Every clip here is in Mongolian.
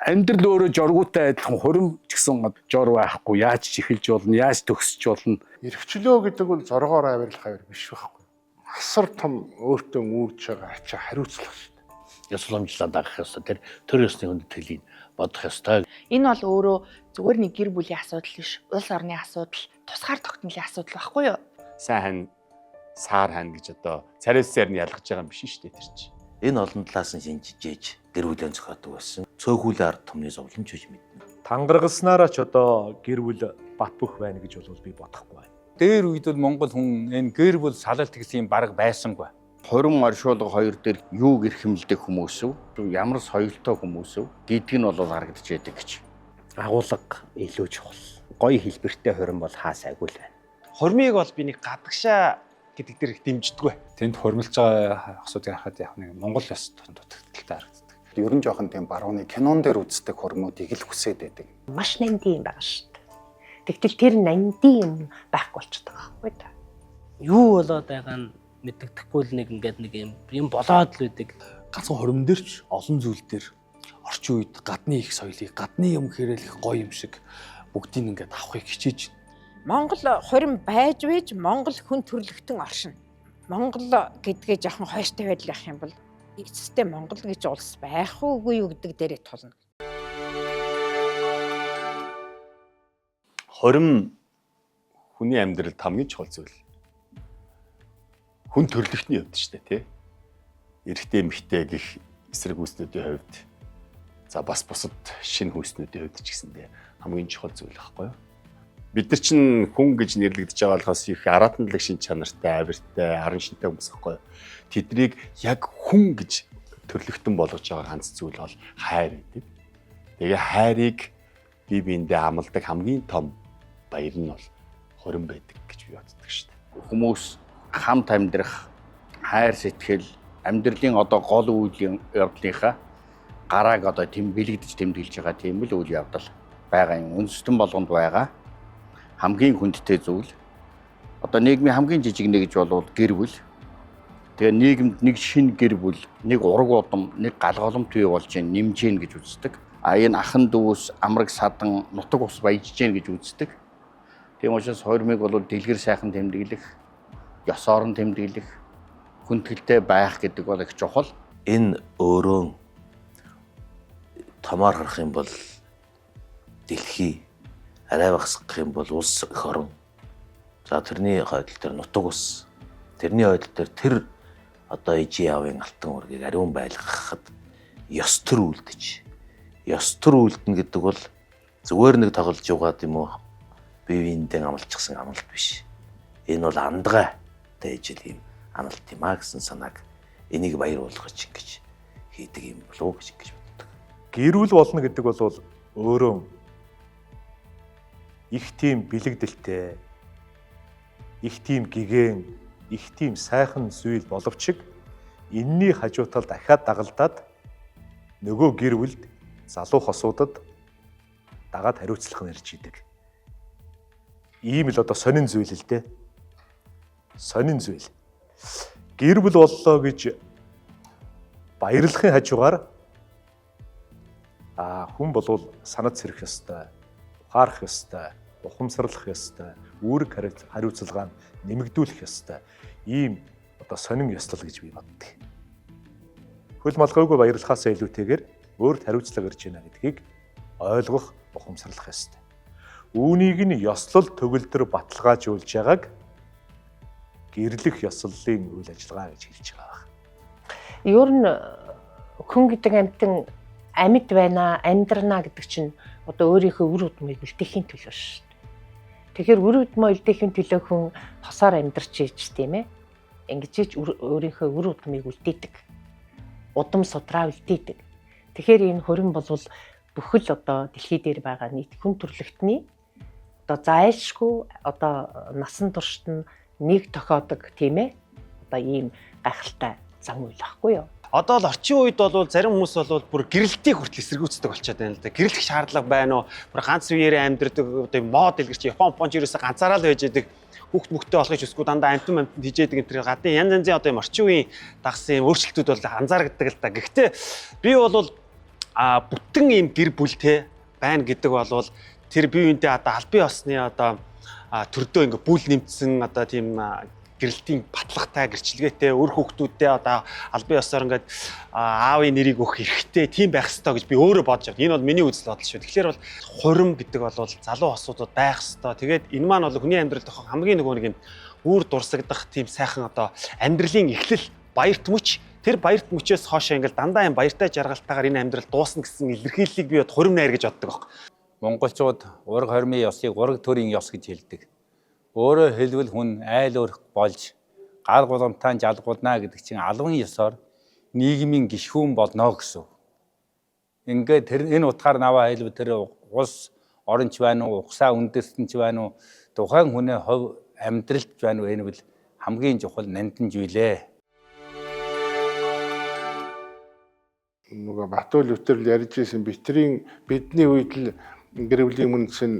Амьдрал өөрөө жургуутай адилхан хурим ч гэсэн жур байхгүй. Яаж ч эхэлж болно, яаж төгсөж болно. Эрхчлөө гэдэг бол зоргоор авирлах авир биш байхгүй. Асар том өөртөө үүрж байгаа ачаа хариуцлах шүү дээ. Ёсломжлоо дагах ёстой. Тэр төр ёсны хүндэтгэлийг бодох ёстой. Энэ бол өөрөө зүгээр нэг гэр бүлийн асуудал биш. Улс орны асуудал, тусгаар тогтнолын асуудал байхгүй юу? Сайн хань, саар хань гэж одоо царилсаар нь ялгаж байгаа юм биш шүү дээ тэр чинь. Энэ олон талаас нь шинжиж гэр бүлийн зохиодог байсан. Цөөхүүлэн ард түмний зовлонч гэж мэднэ. Тангаргаснараа ч одоо гэр бүл бат бөх байна гэж бол би бодохгүй байна. Дээр үед бол монгол хүн энэ гэр бүл салалт гэсэн юм бараг байсангүй. Хорин оршуулга хоёр дээр юуг эрхэмлдэг хүмүүс үү? Ямар соёлтой хүмүүс үү? Гэдг нь бол харагдаж байдаг гэж. Агуулга илүү чухал. Гоё хэлбэртэй хорин бол хаа сайгүй л байна. Хормыг бол би нэг гадагшаа гэдэг дээр их дэмждэггүй. Тэнд хурмилж байгаа асуудыг харахад яг нэг монгол ёс дутагдaltaй харагддаг. Ер нь жоохон тийм барууны кинон дээр үздэг хормуудыг л хүсээд байдаг. Маш нандин юм байгаа шүү дээ. Тэгтэл тэр нандин юм байхгүй болчихдог байхгүй да. Юу болоод байгаа нь мэддэхгүй л нэг ингээд нэг юм болоод л үүдэг. Ганцхан хорим дээр ч олон зүйл дээр орчин үед гадны их соёлыг, гадны юм хэрэглэх гоё юм шиг бүгдийг ингээд авахыг хичээж. Монгол хорин байж вэж Монгол хүн төрлөختөн оршин. Монгол гэдгээ жоохон хойштой байдлах юм бол эцэстээ Монгол гэж улс байх уугүй юу гэдэг дээрээ тулна. Хорим хүний амьдралд хамгийн чухал зүйл. Хүн төрлөختний хувьд шүү дээ, тий. Эрэгтэй эмэгтэй гэх эсрэг хүснүүдийн хувьд за бас бусад шинэ хүснүүдийн хувьд ч гэсэндээ хамгийн чухал зүйл байхгүй юу? Бид нар чинь хүн гэж нэрлэгдэж байгаа болохоос их аратанлаг шин чанартай, авиртай, харин шинтэй хүмүүс байхгүй юу? Тэднийг яг хүн гэж төрлөختөн болгож байгаа ганц зүйл бол хайр гэдэг. Тэгээ хайрыг бие биендээ амладаг хамгийн том баяр нь бол хорин байдаг гэж би боддог шүү дээ. Хүмүүс хамт амьдрах хайр сэтгэл амьдралын одоо гол үйл явдлынхаа гарааг одоо тэм бэлэгдэж тэмдэглэж байгаа тийм л үйл явдал байгаа юм. Үндэстэн болгонд байгаа хамгийн хүндтэй зүйл. Одоо нийгмийн хамгийн жижиг нэг гэж бол гэр бүл. Тэгээ нийгэмд нэг шинэ гэр бүл, нэг ураг удам, нэг галгалмт бий болж нэмж гин гэж үздэг. А энэ ахан дүүс, амраг садан, нутаг ус баяжж гин гэж үздэг. Тийм учраас хормыг бол дэлгэр сайхан тэмдэглэх, ёс орон тэмдэглэх, хүндгэлтэй байх гэдэг бол их чухал. Энэ өөрөө томоор харах юм бол дэлхий арай багасгах юм бол улс эх орон. За тэрний хойдол дээр нутаг ус. Тэрний хойдол дээр тэр одоо ижи явын алтан ургийг ариун байлгахад ёс төр үлдэж. Ёс төр үлдэнэ гэдэг бол зүгээр нэг тоглож юугаад юм уу? Бие биендээ амлчихсан амлалт биш. Энэ бол андгайтай ижил юм амлалт юм а гэсэн санааг энийг баяр болгож ингэж хийдэг юм болов уу гэж боддог. Гэр бүл болно гэдэг бол өөрөө их тийм бэлэгдэлтэй, их тийм гэгэн, их тийм сайхан зүйл боловч энэний хажуутал дахиад дагалдаад нөгөө гэр бүлд залуу хосуудад дагаад хариуцлах нь ирж идэг. Ийм л одоо сонин зүйл л дээ. Сонин зүйл. Гэр бүл боллоо гэж баярлахын хажуугаар хүн болвол санад сэрэх ёстой, ухаарах ёстой, ухамсарлах ёстой, үүрэг хариуцлагаа нэмэгдүүлэх ёстой. Ийм одоо сонин ёслол гэж би боддог. Хөл малгайгүй баярлахаас илүүтэйгээр өөрт хариуцлага ирж байна гэдгийг ойлгох, ухамсарлах ёстой. Үүнийг нь ёслол төгөлдөр баталгаажуулж байгааг гэрлэх ёслолын үйл ажиллагаа гэж хэлж байгаа. Ер нь хүн гэдэг амьтан амьд байна, амьдрна гэдэг чинь одоо өөрийнхөө үр удмыг үлдээхийн төлөө шүү дээ. Тэгэхээр үр удмаа үлдээхийн төлөө хүн тосоор амьдарч ийж тийм ээ. Ингэж ийж өөрийнхөө үр удмыг үлдээдэг. Удам судраа үлдээдэг. Тэгэхээр энэ хорин болвол бүхэл одоо дэлхий дээр байгаа нийт хүн төрлөختний одоо зайлшгүй одоо насан туршид нь нэг тохиодог тийм ээ. Одоо ийм гайхалтай зам үйл байхгүй юу? Одоо л орчин үед бол зарим хүмүүс бол бүр гэрэлтийг хүртэл эсэргүүцдэг болчиход байна л да. Гэрэлтэх шаардлага байна уу? Бүр ганц үеэрээ амьдэрдэг одоо мод илгэрч Япон ерөөсө ганцаараа л байж идэг. Хүүхд мөхтэй болохыг хүсэхгүй дандаа амтан хийжээдэг энэ гадны янз янзын одоо юм орчин үеийн дагсан өөрчлөлтүүд бол анзаарэгддэг л да. Гэхдээ би бол бүтэн ийм гэр бүлтэй байна гэдэг бол тэр бие биентэй одоо албан ёсны одоо төрдөө ингээ бүл нэмсэн одоо тийм гэрэлтийн батлагтай гэрчлэгээтэй өр хүүхдүүдтэй одоо албан ёсоор ингээд аавын нэрийг өгөх хэрэгтэй тийм байх ёстой гэж би өөрөө бодож байна. Энэ бол миний үзэл бодол шүү. Тэгэхээр бол хурим гэдэг бол залуу осуудад байх ёстой. Тэгээд энэ маань бол хүний амьдралд хамгийн нөгөө нэг юм үр дурсагдах тийм сайхан одоо амьдралын эхлэл баярт мөч тэр баярт мөчөөс хоошоо ингээд дандаа юм баяртай жаргалтайгаар энэ амьдрал дуусна гэсэн илэрхийллийг би бод хурим найр гэж боддог баг. Монголчууд ураг хормын ёсыг ураг төрийн ёс гэж хэлдэг. Өөрөөр хэлбэл хүн айл өрх болж гал гуламтаан жалгуулна гэдэг чинь албан ёсоор нийгмийн гишүүн болно гэсэн. Ингээд энэ утгаар наваа хэлбэл тэр улс оронч байна уу, ухсаа үндэстэнч байна уу, тухайн хүний хувь амьдралч байна уу, энэ бол хамгийн чухал нандин зүйлээ. Нөгөө Батүл өвтөрл ярьж ирсэн бидний үед л гэр бүлийн мөнцийн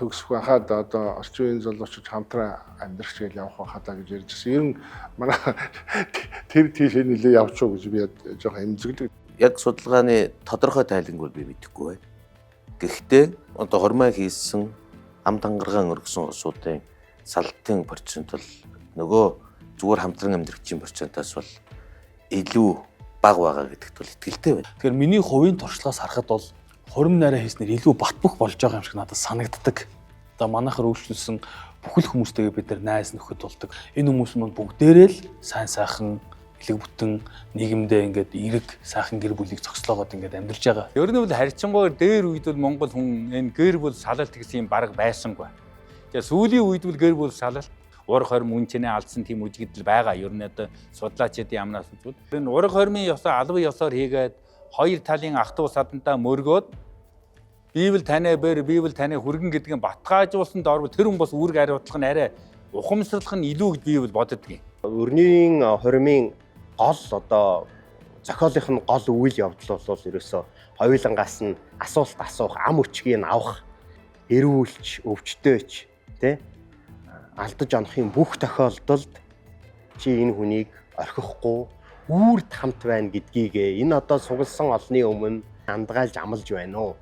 төгсөх байхад одоо орчин үеийн залуучууд хамтран амьдрах гэж явах байхадаа гэж ярьж ирсэн. Ер нь манай тэр тийшээ нэлээ явчих уу гэж би жоохон эмзэглэг. Яг судалгааны тодорхой тайланг бол би мэдэхгүй байна. Гэхдээ одоо хормоо хийсэн ам тангаргаан өргөсөн улсуудын салтын процент бол нөгөө зүгээр хамтран амьдрахчийн процентаас бол илүү бага байгаа гэдэгт бол итгэлтэй байна. Тэгэхээр миний хувийн туршлагаас харахад бол хурим найраа хийснээр илүү бат бөх болж байгаа юм шиг надад санагддаг. Одоо манайхаар үйлчлүүлсэн бүхэл хүмүүстэйгээ бид нар найз нөхөд болдог. Энэ хүмүүс маань бүгдээрээ л сайн сайхан элэг бүтэн нийгэмдээ ингээд эрэг сайхан гэр бүлийг зогслоогоод ингээд амьдарч байгаа. Ер нь бол харьцангуйгаар дээр үед бол Монгол хүн энэ гэр бүл салалт гэсэн юм бараг байсангүй. Тэгээ сүүлийн үед бол гэр бүл салалт ураг хорим үнчнээ алдсан тийм үжигдэл байгаа. Ер нь одоо судлаачдын амнаас үзвэл энэ ураг хормын ёсоо албан ёсоор хийгээд хоёр талын ах トゥ садантаа мөргөөд Библи танай бэр, Библи танай хүргэн гэдгийг батгаажуулсан доор тэр хүн бас үүрэг хариуцлах нь арай ухамсарлах нь илүү гэж би бол боддог юм. Өрнийн хормын гол одоо зохиолынх нь гол үйл явдал бол ерөөсөө хоёулангаас нь асуулт асуух, ам өчгийг авах, эрүүлч, өвчтөөч, тэ алдаж онохын бүх тохиолдолд чи энэ хүнийг орхихгүй үрд хамт байна гэдгийг энэ одоо сугалсан олны өмнө андгаалж амлаж байна уу?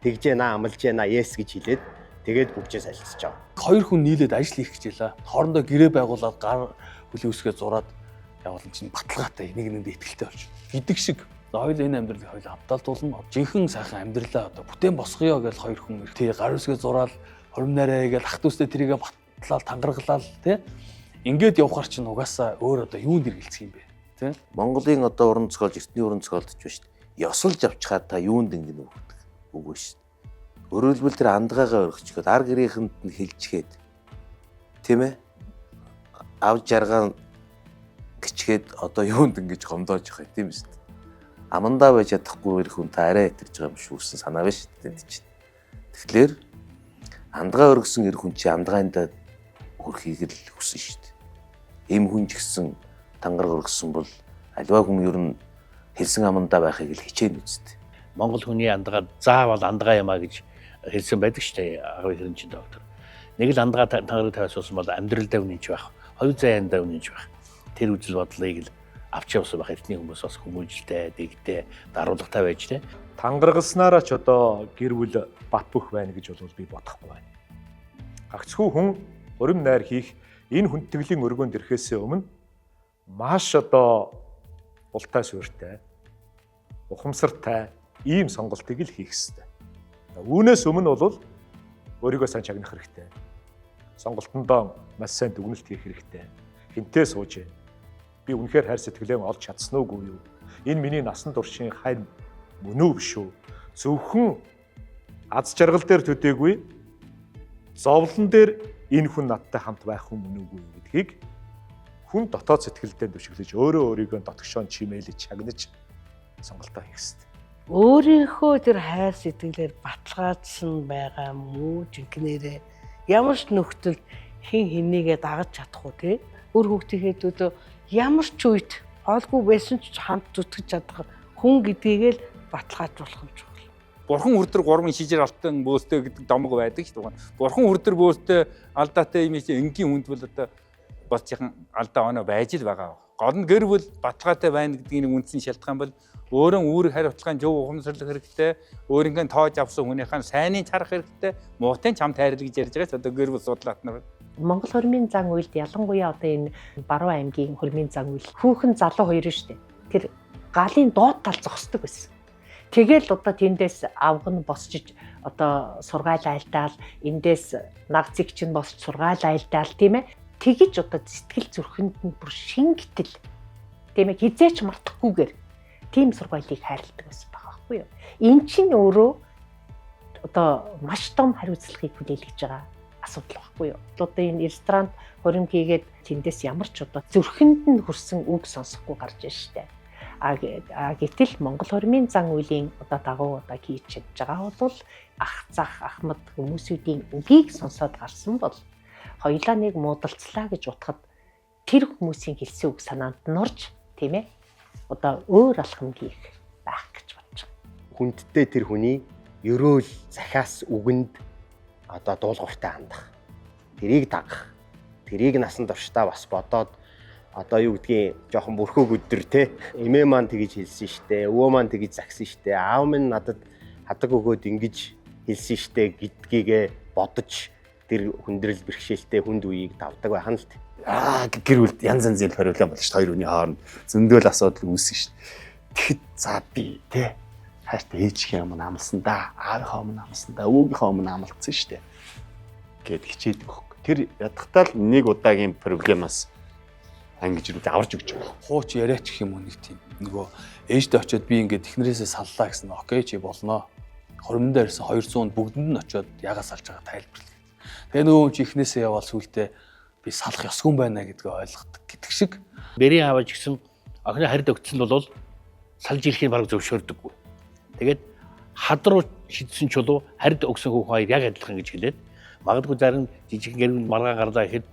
Тэгж яана амлаж яана yes гэж хэлээд тэгээд бүгжээ солилцож байгаа. Хоёр хүн нийлээд ажил хийх гэж байлаа. Хоорондоо гэрээ байгуулад гар хөлийн үсгээ зураад явуулсан чинь баталгаатай нэг нэгэнд ихтэй болчих. Гэдэг шиг хоёул энэ амьдралыг хоёул хамтаалтуулна. Жинхэнэ сайхан амьдралаа одоо бүтээн босгоё гэж хоёр хүн тий гар үсгээ зураал хурим найраа гэж ах トゥ устэй тэрийгэ батлал тангаргалал тий ингээд явахар чинь угаасаа өөр одоо юунд иргэлцэх юм бэ? Тий Монголын одоо уран зохиолч, эртний уран зохиолч биш шүү дээ. Ёсолж авчихад та юунд ингэнэ үгүй шүү дээ. Өөрөөр хэлбэл тэр андгаагаа өргөчгöd ар гэрийнхэнд нь хэлчихэд тийм ээ авж жаргаа гिचгээд одоо юунд ингэж гомдоож байгаа юм тийм шүү дээ. Амандаа байж чадахгүй ирэх хүн та арай итэрж байгаа юм шүү гэсэн санаа биш шүү дээ чинь. Тэгэхээр андгаа өргөсөн ирэх хүн чи андгаандаа хүрхийг л хүсэн шүү дээ. Ийм хүн ч гэсэн тангараг өргөсөн бол альва хүн ер нь хэлсэн амандаа байхыг л хичээнэ үсттэй. Монгол хүний андгаа заавал андгаа юмаа гэж хэлсэн байдаг шүү дээ 12 доктор. Нэг л андгаа тангараг тавьсан бол амьдралдаа үнэнч байх, хувь заяандаа үнэнч байх. Тэр үзэл бодлыг л авч явсан байх эртний хүмүүс бас хүмүүжлтэй, дэгтэй, даруулагтай байж тээ. Тангаргалснараа ч одоо гэр бүл бат бөх байна гэж бол би бодохгүй байна. Гагцхүү хүн урим найр хийх энэ хүндтгэлийн өргөөнд ирэхээс өмнө маш одоо ултай суурьтай, ухамсартай ийм сонголтыг л хийх ёстой. Үүнээс өмнө бол өөрийгөө сайн чагнах хэрэгтэй. Сонголтондоо маш сайн дүгнэлт хийх хэрэгтэй. Хинтээ сууж байна. Би үнэхээр хайр сэтгэлээ олж чадсан уугүй юу? Энэ миний насан туршийн хайр мөн үү биш үү? Зөвхөн аз жаргал дээр төдийгүй зовлон дээр энэ хүн надтай хамт байх хүн мөн үгүй юу гэдгийг хүн дотоод сэтгэлдээ дэвшиглэж өөрөө өөрийгөө дотгошоон чимээлж чагнаж сонголтоо хийх ёстой. Өөрийнхөө тэр хайр сэтгэлээр баталгаажсан байгаа мүү жинхнээрээ ямар ч нөхцөл хин хинийгээ дагаж чадахгүй тий. Өөр хүүхдийнхээ төдөө ямар ч үед хоолгүй байсан ч хамт зүтгэж чадах хүн гэдгийг л баталгаажуулах юм чухал. Бурхан үрдэр 3 шижир алтан бөөстэй гэдэг домог байдаг шүү дээ. Бурхан үрдэр бөөстэй алдаатай юм чи энгийн хүнд бол одоо бас яхан алдаа оноо байж л байгаа. Гол нь гэр бүл баталгаатай байна гэдгийг үндсэн шалтгаан бол өөрөө үүрэг хариуцлагын зөв ухамсарлах хэрэгтэй, өөрийнхөө тоож авсан хүнийхээ сайныг харах хэрэгтэй, муутын чам тайрал гэж ярьж байгаас одоо гэр бүл судлаат нар. Монгол хормын зан үйлд ялангуяа одоо энэ Баруун аймгийн хормын зан үйл хүүхэн залуу хоёр шүү дээ. Тэр галын доод тал зогсдог байсан. Тэгэл одоо тэндээс авг нь босчиж одоо сургаал айлдаал, эндээс наг зэг чинь босч сургаал айлдаал тийм ээ. Тэгэж одоо сэтгэл зүрхэнд нь бүр шингэтэл тийм ээ хизээч мартахгүйгээр тийм сургуулийг хайрладаг байсан байгаа байхгүй юу. Эн чинь өөрөө одоо маш том хариуцлагыг хүлээлгэж байгаа асуудал байхгүй юу. Одоо энэ ресторан хорим хийгээд тэндээс ямар ч одоо зүрхэнд нь хүрсэн үг сонсохгүй гарч ийн штэ. Гэтэл Монгол хормын зан үйлийн одоо дагуу одоо хийж чадж байгаа бол ах зах ахмад хүмүүсүүдийн үгийг сонсоод гарсан бол хоёлаа нэг муудалцлаа гэж утгад тэр хүмүүсийн хэлсэн үг санаанд норж тийм ээ одоо өөр алхам хийх байх гэж бодож байгаа. Хүндтэй тэр хүний ерөөл захиас үгэнд одоо дуулууртай хандах. Тэрийг дагах. Тэрийг насан туршдаа бас бодоод одоо юу гэдгийг жоохон бүрхөг өдөр те эмээ маань тэгж хэлсэн штэ, өвөө маань тэгж загсан штэ, аав минь надад хадаг өгөөд ингэж хэлсэн штэ гэдгийгэ бодож тэр хүндрэл бэрхшээлтэй хүнд үеийг давдаг байх нь л те. Гэр бүлд янз янзын хариулан болж шүү дээ. Хоёр хүний хооронд зөндөөл асуудал үүсгэн шүү дээ. Тэгэхэд за би те хааштай ээжийн юм амлсан да, аавынхаа юм амлсан да, өвөөгийнхөө юм амлцсан шүү дээ. Гэт хичээдэг хөөх. Тэр ядахтаа л нэг удаагийн проблемаас ангиж рүү аварж өгч байгаа. Хууч яриач гэх юм уу нэг тийм. Нөгөө ээжтэй очиод би ингээд эхнэрээсээ саллаа гэсэн. Окей чи болноо. Хоримдаа ирсэн 200-д бүгдэнд нь очиод ягаа салж байгаа тайлбарлаа. Тэгээ нөгөө чи эхнээсээ явал сүултээ би салах ёсгүй байна гэдгээ ойлгодог гэдэг шиг. Бэрийн аваач гэсэн охины харид өгцөн бол салж ирэхийг бараг зөвшөөрдөггүй. Тэгээд хад руу шидсэн чулуу харид өгсөн хүүхэн хоёр яг адилхан гэж хэлээд магадгүй зарим жижиг гэрүүл маргаа гарлаа гэхэд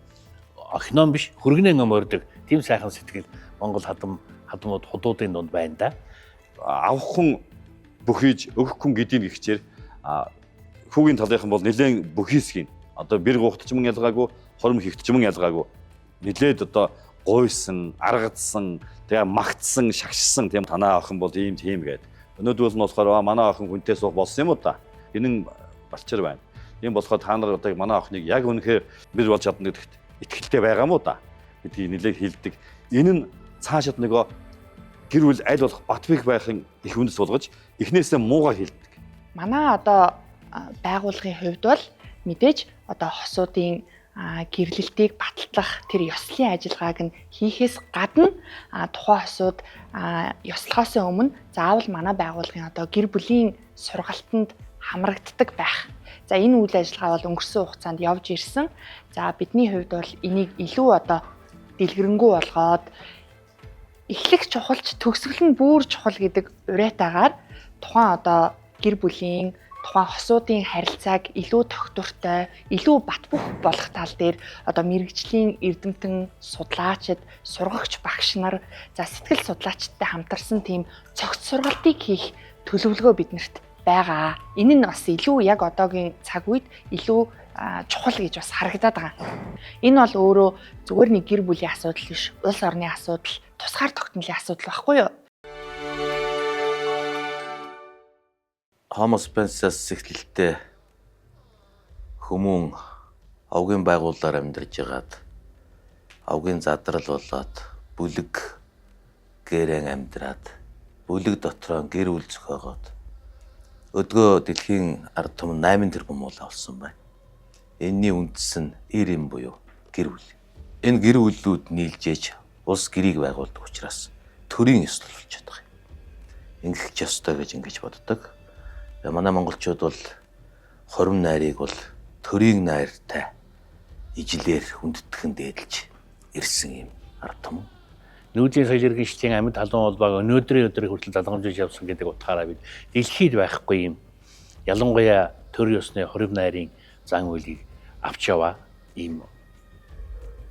охиноо биш хөргөнөө өмөрдөг тийм сайхан сэтгэл Монгол хадмууд худуудын дунд байна да. Авахгүй бүхийж өгөхгүй гэдгийг ихчээр хүүгийн талынхан бол нэлээд бүхийсгийн одоо бэр гуухтч мөн ялгаагүй хором хийхтч мөн ялгаагүй нэлээд одоо гуйсан, аргадсан, тэгээ магтсан, шагшсан тийм танаа охин бол ийм тийм гээд. Өнөөдөр нь болохоор манай охин хүнтэй суух болсон юм уу та? Энэ балчир байна. Тийм болохоор та нар одоо манай охиныг яг үнэхээр бэр болж чадна гэдэгт итгэлтэй байгаа мó та гэдгийг нэлээд хэлдэг. Энэ нь цаашид нөгөө гэр бүл аль болох батбих байхын их үндэс болгож эхнээсээ муугаар хэлдэг. Манай одоо байгууллагын хувьд бол мэдээж одоо хосуудын гэрлэлтийг баталтлах тэр ёслолын ажиллагааг нь хийхээс гадна тухайн хосууд ёслохоос өмнө заавал манай байгууллагын одоо гэр бүлийн сургалтанд хамрагддаг байх. За энэ үйл ажиллагаа бол өнгөрсөн хугацаанд явж ирсэн. За бидний хувьд бол энийг илүү одоо дэлгэрэнгүй болгоод эхлэх чухалч төгсгөл нь бүр чухал гэдэг уриатаагаар тухайн одоо гэр бүлийн тухайн хосуудын харилцааг илүү тогтвортой, илүү батбөх болох тал дээр одоо мэрэгжлийн эрдэмтэн, судлаачид, сургагч багш нар, за сэтгэл судлаачдтай хамтарсан тийм цогц сургалтыг хийх төлөвлөгөө биднэрт байгаа. Энэ нь бас илүү яг одоогийн цаг үед илүү чухал гэж бас харагдаад байгаа. Энэ бол өөрөө зүгээр нэг гэр бүлийн асуудал биш, улс орны асуудал, тусгаар тогтнолын асуудал байхгүй юу? Homo sapiens-аас эхлэлтэй хүмүүн овгийн байгууллаар амьдарч байгаад овгийн задрал болоод бүлэг гэрэн амьдраад бүлэг дотроо гэр бүл зохиогоод өдгөө дэлхийн ард түмэн 8 тэрбум муу олсон байна. Энэний үндэс нь эрэм буюу гэр бүл. Энэ гэр бүлүүд нийлжээж улс гэрийг байгуулдаг учраас төрийн ёслол болчиход байгаа юм. Ингэх ч ёстой гэж ингэж боддог. Манай монголчууд бол хорим найрыг бол төрийн найртай ижлэр хүндтгэн дээдлж ирсэн юм ард түмэн. Нүүдлийн соёл иргэншлийн амьд халуун холбоог өнөөдрийн өдрийг хүртэл залгамжуулж явсан гэдэг утгаараа бид дэлхийд байхгүй юм. Ялангуяа төр ёсны хорим найрын зан үйлийг авч яваа ийм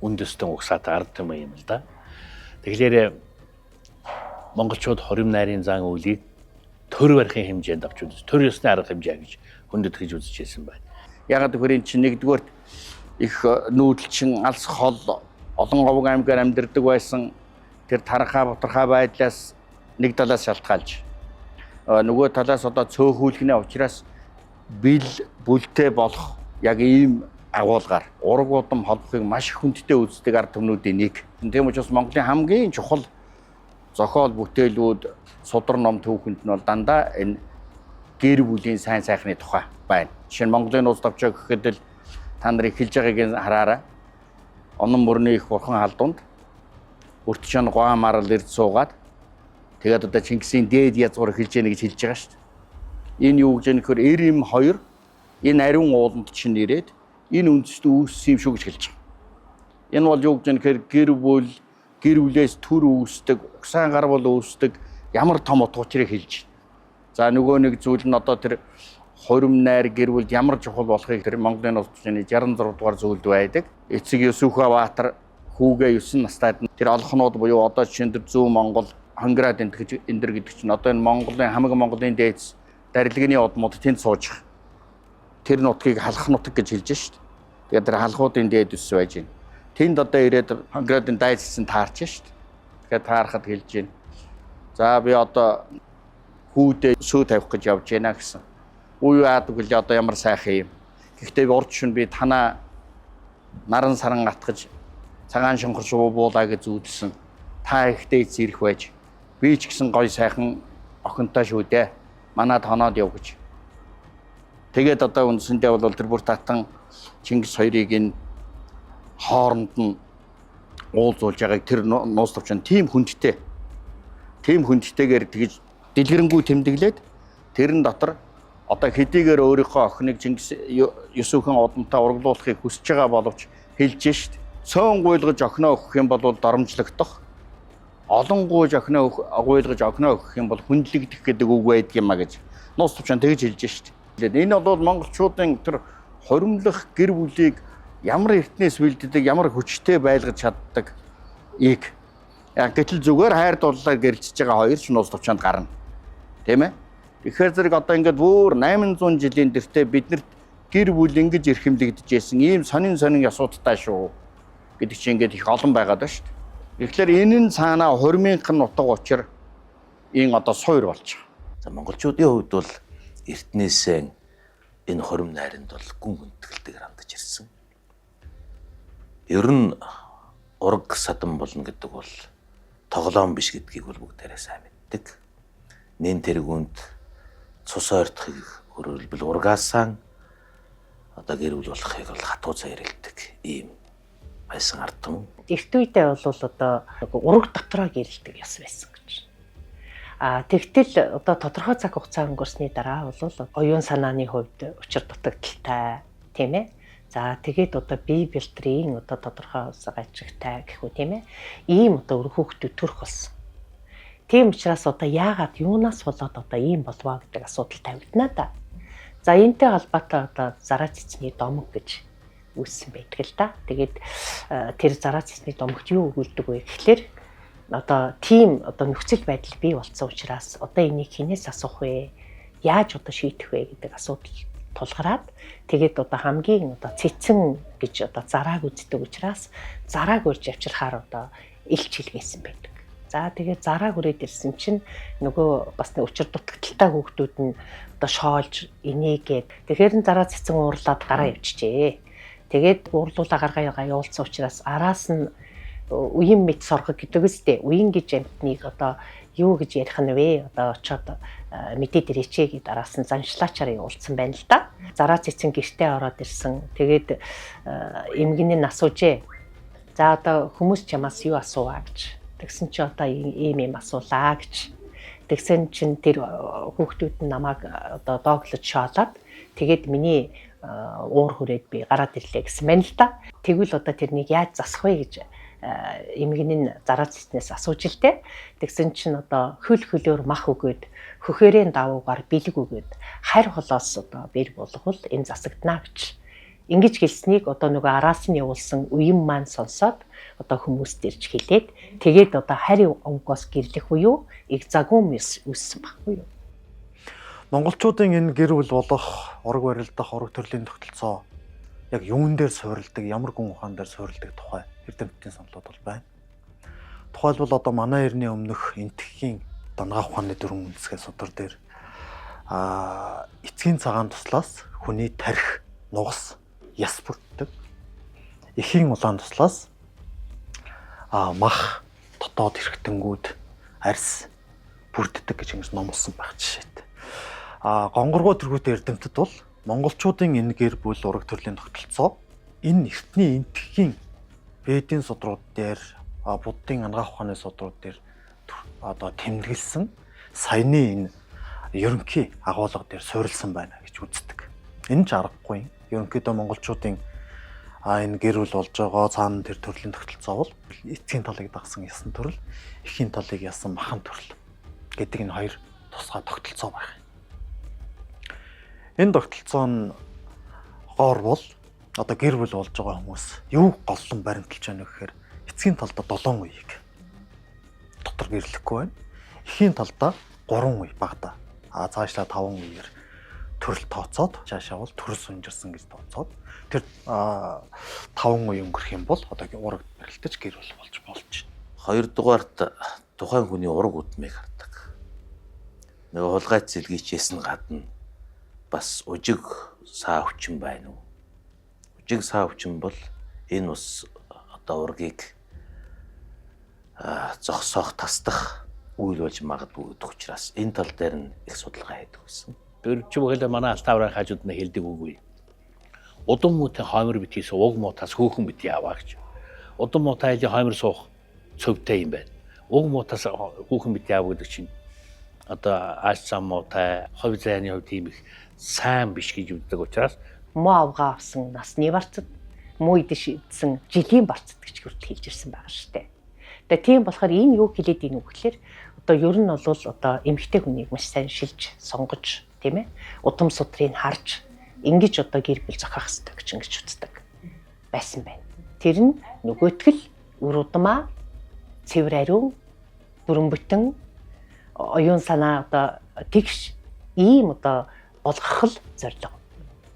үндэстэн угсаатай ард түмэн юм л да. Тэгэхээр монголчууд хорим найрын зан үйлийг төр барихын хэмжээнд авч үзэж, төр ёсны арга хэмжээ гэж хүндэт гэж үзэж байсан байна. Ягаад гэвэл эн чинь нэгдүгээр их нүүдэлчин алс хол олон говг аймгаар амьдардаг байсан тэр тархаа бутархаа байдлаас нэг талаас шалтгаалж нөгөө талаас одоо цөөхүүлгэнэ учраас бил бүлтэй болох яг ийм агуулгаар ураг удам холбохыг маш их хүндтэй үздэг ард түмнүүдийн нэг. Тийм учраас Монголын хамгийн чухал зохиол бүтээлүүд судар ном түүхэнд нь бол дандаа энэ гэр бүлийн сайн сайхны тухай байна. Жишээ нь Монголын улс товчоо гэхэд л та нар эхэлж байгааг хараарай. Онон мөрний их бурхан халдунд өртчөн гоамаар л ирд суугаад тэгээд одоо Чингисийн дээд язгуур эхэлж яана гэж хэлж байгаа шүү дээ. Энэ юу гэж нөхөр Эрим 2 энэ ариун ууланд чинь ирээд энэ үндэст үүссэн юм шүү гэж хэлж байгаа. Энэ бол юу гэж нөхөр гэр бүлээс төр үүсдэг, угсаан гар бол үүсдэг ямар том утга учирыг хэлж байна. За нөгөө нэг зүйл нь одоо тэр хорим найр гэр бүлд ямар чухал болохыг тэр Монголын улс төрийн 66 дугаар зүйлд байдаг. Эцэг Юсүхбаатар хүүгээ 9 настайд тэр олхнууд буюу одоо жишээ нь Зүүн Монгол, Хонград эндэр гэдэг чинь одоо энэ Монголын хамаг Монголын дээдс дарилгын удмууд тэнд сууж байгаа. Тэр нутгийг халах нутаг гэж хэлж шүү дээ. Тэгээд тэр халахуудын дээд ус байж байна. Тэнд одоо ирээд Хонградын дайцсан таарч шүү дээ. Тэгэхээр таарахад хэлж байна. За би одоо хүүдээ сүү тавих гэж явж байна гэсэн. Уу яадаг вэ одоо ямар сайхан юм. Гэхдээ урд шин би танаа наран саран атгаж цагаан шонхор буулаа гэж зүүдэлсэн. Та ихтэй зэрэг байж би ч гэсэн гой сайхан охинтой шүү дээ. Манад хоноод яв гэж. Тэгээд одоо үндсэндээ бол тэр бүр татан Чингис хоёрыг энэ хооронд нь уулзуулж байгааг тэр нуус товчон тийм хүндтэй. Тийм хүндтэйгээр тэгж дэлгэрэнгүй тэмдэглээд тэрэн дотор одоо хэдийгээр өөрийнхөө охиныг Чингис Юсүхэн удамтай ураглуулахыг хүсэж байгаа боловч хэлж шít. Цөөн гуйлгаж охиноо өгөх юм бол доромжлогдох. Олон гуйж охиноо гуйлгаж охиноо өгөх юм бол хүндлэгдэх гэдэг үг байдаг юм а гэж нуус товчон тэгж хэлж шít. Энэ бол монголчуудын тэр хоримлох гэр бүлийг ямар эртнээс бэлддэг, ямар хүчтэй байлгаж чаддаг ийг. Гэтэл зүгээр хайр дурлалаар гэрэлцэж байгаа хоёр ч нуус товчонд гарна. Тийм ээ? Тэгэхээр зэрэг одоо ингээд бүр 800 жилийн тэртээ биднэрт гэр бүл ингэж эрхэмлэгдэжсэн ийм сонин асуудалтай шүү гэдэг чинь ингээд их олон байгаад байна шүү дээ. Тэгэхээр энэ нь цаанаа хормынх нь утга учир энэ одоо суур болж байгаа. За монголчуудын хувьд бол эртнээсээ энэ хорим найранд бол гүн хүндэтгэлтэйгээр хандж ирсэн. Ер нь ураг садан болно гэдэг бол тоглоом биш гэдгийг бол бүгдээрээ сайн мэддэг. Нэн тэргүүнд цус ойртохыг хөрвөлбөл ургаасаа одоо гэр бүл болохыг бол хатуу зайрэлдэг ийм байсан ард түмэн. Эрт үедээ бол одоо ураг дотроо гэрэлдэг яс байсан гэж. Тэгтэл одоо тодорхой цаг хугацаа өнгөрсний дараа бол оюун санааны хувьд учир дутагдaltaй тийм ээ. За тэгээд одоо бие бэлтрийн одоо тодорхой гажигтай гэх үү тийм ээ. Ийм одоо өр хүүхдүүд төрөх болсон. Тийм учраас одоо яагаад юунаас болоод одоо ийм болваа гэдэг асуудал тавигдана да. За энэтэй холбоотой одоо зараа цэцний домог гэж үүссэн байдаг л да. Тэгээд тэр зараа цэцний домогт юу өгүүлдэг вэ гэхлээр одоо тийм одоо нөхцөл байдал бий болсон учраас одоо энийг хинээс асуух вэ? Яаж одоо шийдэх вэ гэдэг асуудал тулгараад тэгээд одоо хамгийн одоо цэцэн гэж одоо зарааг үздэг учраас зарааг урьж авчрахаар одоо илч хэлгээсэн байдаг. За тэгээд зарааг үрээд ирсэн чинь нөгөө бас өчир дутагдaltaй хүүхдүүд нь одоо шоолж инээгээд тэгэхээр нь зараа цэцэн уурлаад гараа явчихжээ. Тэгээд уурлуулаа гаргаа явуулсан учраас араас нь үеийн мэд соргог гэдэг үстэй. Үеийн гэж амтныг одоо юу гэж ярих нь вэ? Одоо очоод мэдээд ирээчээ гэд араас нь заншлаачаар явуулсан байна л да. Зараа цэцэн гэртээ ороод ирсэн. Тэгээд эмгэнийн асуужээ. За одоо хүмүүс чамаас юу асууваа гэж. Тэгсэн чи одоо ийм асуулаа гэж. Тэгсэн чин тэр хүүхдүүд нь намайг одоо дооглож шоолоод тэгээд миний уур хүрээд би гараад ирлээ гэсэн байна л да. Тэгвэл одоо тэрнийг яаж засах вэ гэж эмгэнийн зараа цэцнээс асууж л дээ. Тэгсэн чин одоо хөл хөлөөр мах өгөөд хөхөрийн давуугаар бэлэг өгөөд харь холоос одоо бэр болгол энэ засагдана гэж Ингэж хэлснийг одоо нөгөө араас нь явуулсан үеийн маань сонсоод одоо хүмүүст ирж хэлээд тэгээд одоо харь онгоос гэрлэх буюу экзагон үүссэн баггүй юу. Монголчуудын энэ гэр бүл болох, ураг барилдах, ураг төрлийн тогтолцоо яг юун дээр суурилдаг, ямар гүн ухаан дээр суурилдаг тухай эрдэмтдийн сонлууд бол байна. Тухайлбал одоо манай эртний өмнөх энтхийн дангаа ухааны дөрвөн үндэсгээ судар дээр эцгийн цагаан туслаас хүний тарих, нугас, яс бүрддэг. Эхийн улаан туслаас мах, дотоод хэрэгтэнгүүд, арьс бүрддэг гэж ингэж номлосон байх жишээтэй. Гонгоргоо тэргүүтэй эрдэмтэд бол монголчуудын энэ гэр бүл ураг төрлийн тогтолцоо энэ эртний энтхийн Ведийн судрууд дээр, буддын ангаах ухааны судрууд дээр одоо тэмдэглэсэн саяны энэ ерөнхий агуулга дээр суурилсан байна гэж үздэг. Энэ ч аргагүй. Ерөнхийдөө монголчуудын энэ гэр бүл болж байгаа цаана тэр төрлийн тогтолцоо бол эцгийн талыг дагсан ясан төрөл, эхийн талыг ясан махан төрөл гэдэг энэ хоёр тусгай тогтолцоо байна. Энэ тогтолцоо нь гоор бол одоо гэр бүл болж байгаа хүмүүс юу голлон баримталж байна гэхээр эцгийн талдаа 7 үеийг дотор гэрлэхгүй байна. Эхийн талдаа 3 үе багада. Цаашлаа 5 үеэр төрөл тооцоод цаашаа бол төрөл сунжирсан гэж тооцоод тэр 5 үе өнгөрөх юм бол одоо ураг барилдаж гэр бүл болж байна. Хоёрдугаарт тухайн хүний ураг үдмийг хардаг. Нөгөө хулгайц зэлгийчээс нь гадна бас ужиг саа хүчин байна уу? Ужиг саа хүчин бол энэ ус одоо ургийг зогсоох, тасдах үйл болж магадгүй гэдэг учраас энэ тал дээр нь их судалгаа хийдэг байсан. Чи бүхэл манай алтааврын хажууд нь хэлдэг үгүй. Удам муутай хоймор битгийс уг муутаас хөөхөн бит яваа гэж. Удам муутай хоймор суух цөвтэй юм байна. Уг муутаас хөөхөн бит яваа гэдэг чинь одоо ааш зам муутай ховь зайны хувьд тийм их сайн биш гэж үздэг учраас муу авгаа авсан насны барцад муу идсэн жилийн барцад гэж хүртэл хэлж ирсэн байгаа шүү дээ. Тэгээ тийм болохоор энэ юу хэлээд ийн үг гэхээр одоо ер нь бол одоо эмэгтэй хүнийг маш сайн шилж сонгож тийм ээ удам судрыг харж ингэж одоо гэр бүл зохиох хэрэгтэй гэж ингэж үздэг байсан байна. Тэр нь нөгөөтгөл үр удмаа цэвэр ариун бүрэн бүтэн оюун санаа одоо тэгш ийм одоо болгох л зорилго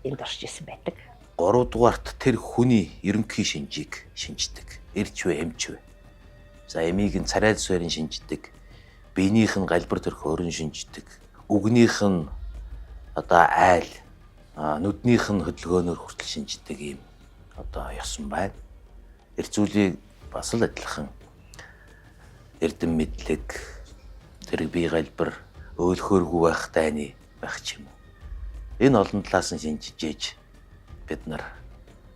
энд орж исэн байдаг. 3 дугаарт тэр хүний ерөнхий шинжийг шинждэг. Ирч вэ, эмч вэ? За эмийг нь царай суурин шинждэг. Биенийх нь галбар төрх өрн шинждэг. Үгнийх нь одоо айл, нүднийх нь хөдөлгөөнөөр хүртэл шинждэг юм одоо ёсон байна. Эрзүүлийг бас л адилхан эрдэм мэдлэг, тэр бие галбар өөлхөөргүй байх дайны байх ч юм уу. Энэ олон талаас нь шинжижээж бид нар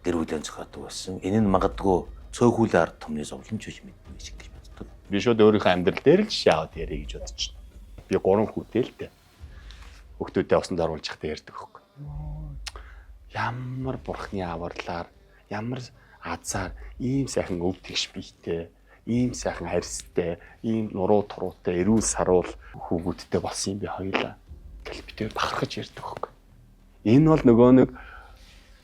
гэр бүлийн зохиодог байсан. Энэ нь магадгүй цөөхүүлэн ард түмний зовлонч гэж мэднэ гэж боддог. Би шууд өөрийнхөө амьдрал дээр л жишээ аваад ярих гэж бодож байна. Би 3 хүүтэй л дээ. Хүүхдүүдээ усанд оруулж захтай ярьдаг хөөх. Ямар бурхны авралаар, ямар азар ийм сайхан өв тэгш биетэй, ийм сайхан харьцтай, ийм нуруу туруутай, эрүүл саруул хүүгүүдтэй болсон юм би хоёулаа. Гэл битээ бахархаж ярьдаг хөөх. Энэ бол нөгөө нэг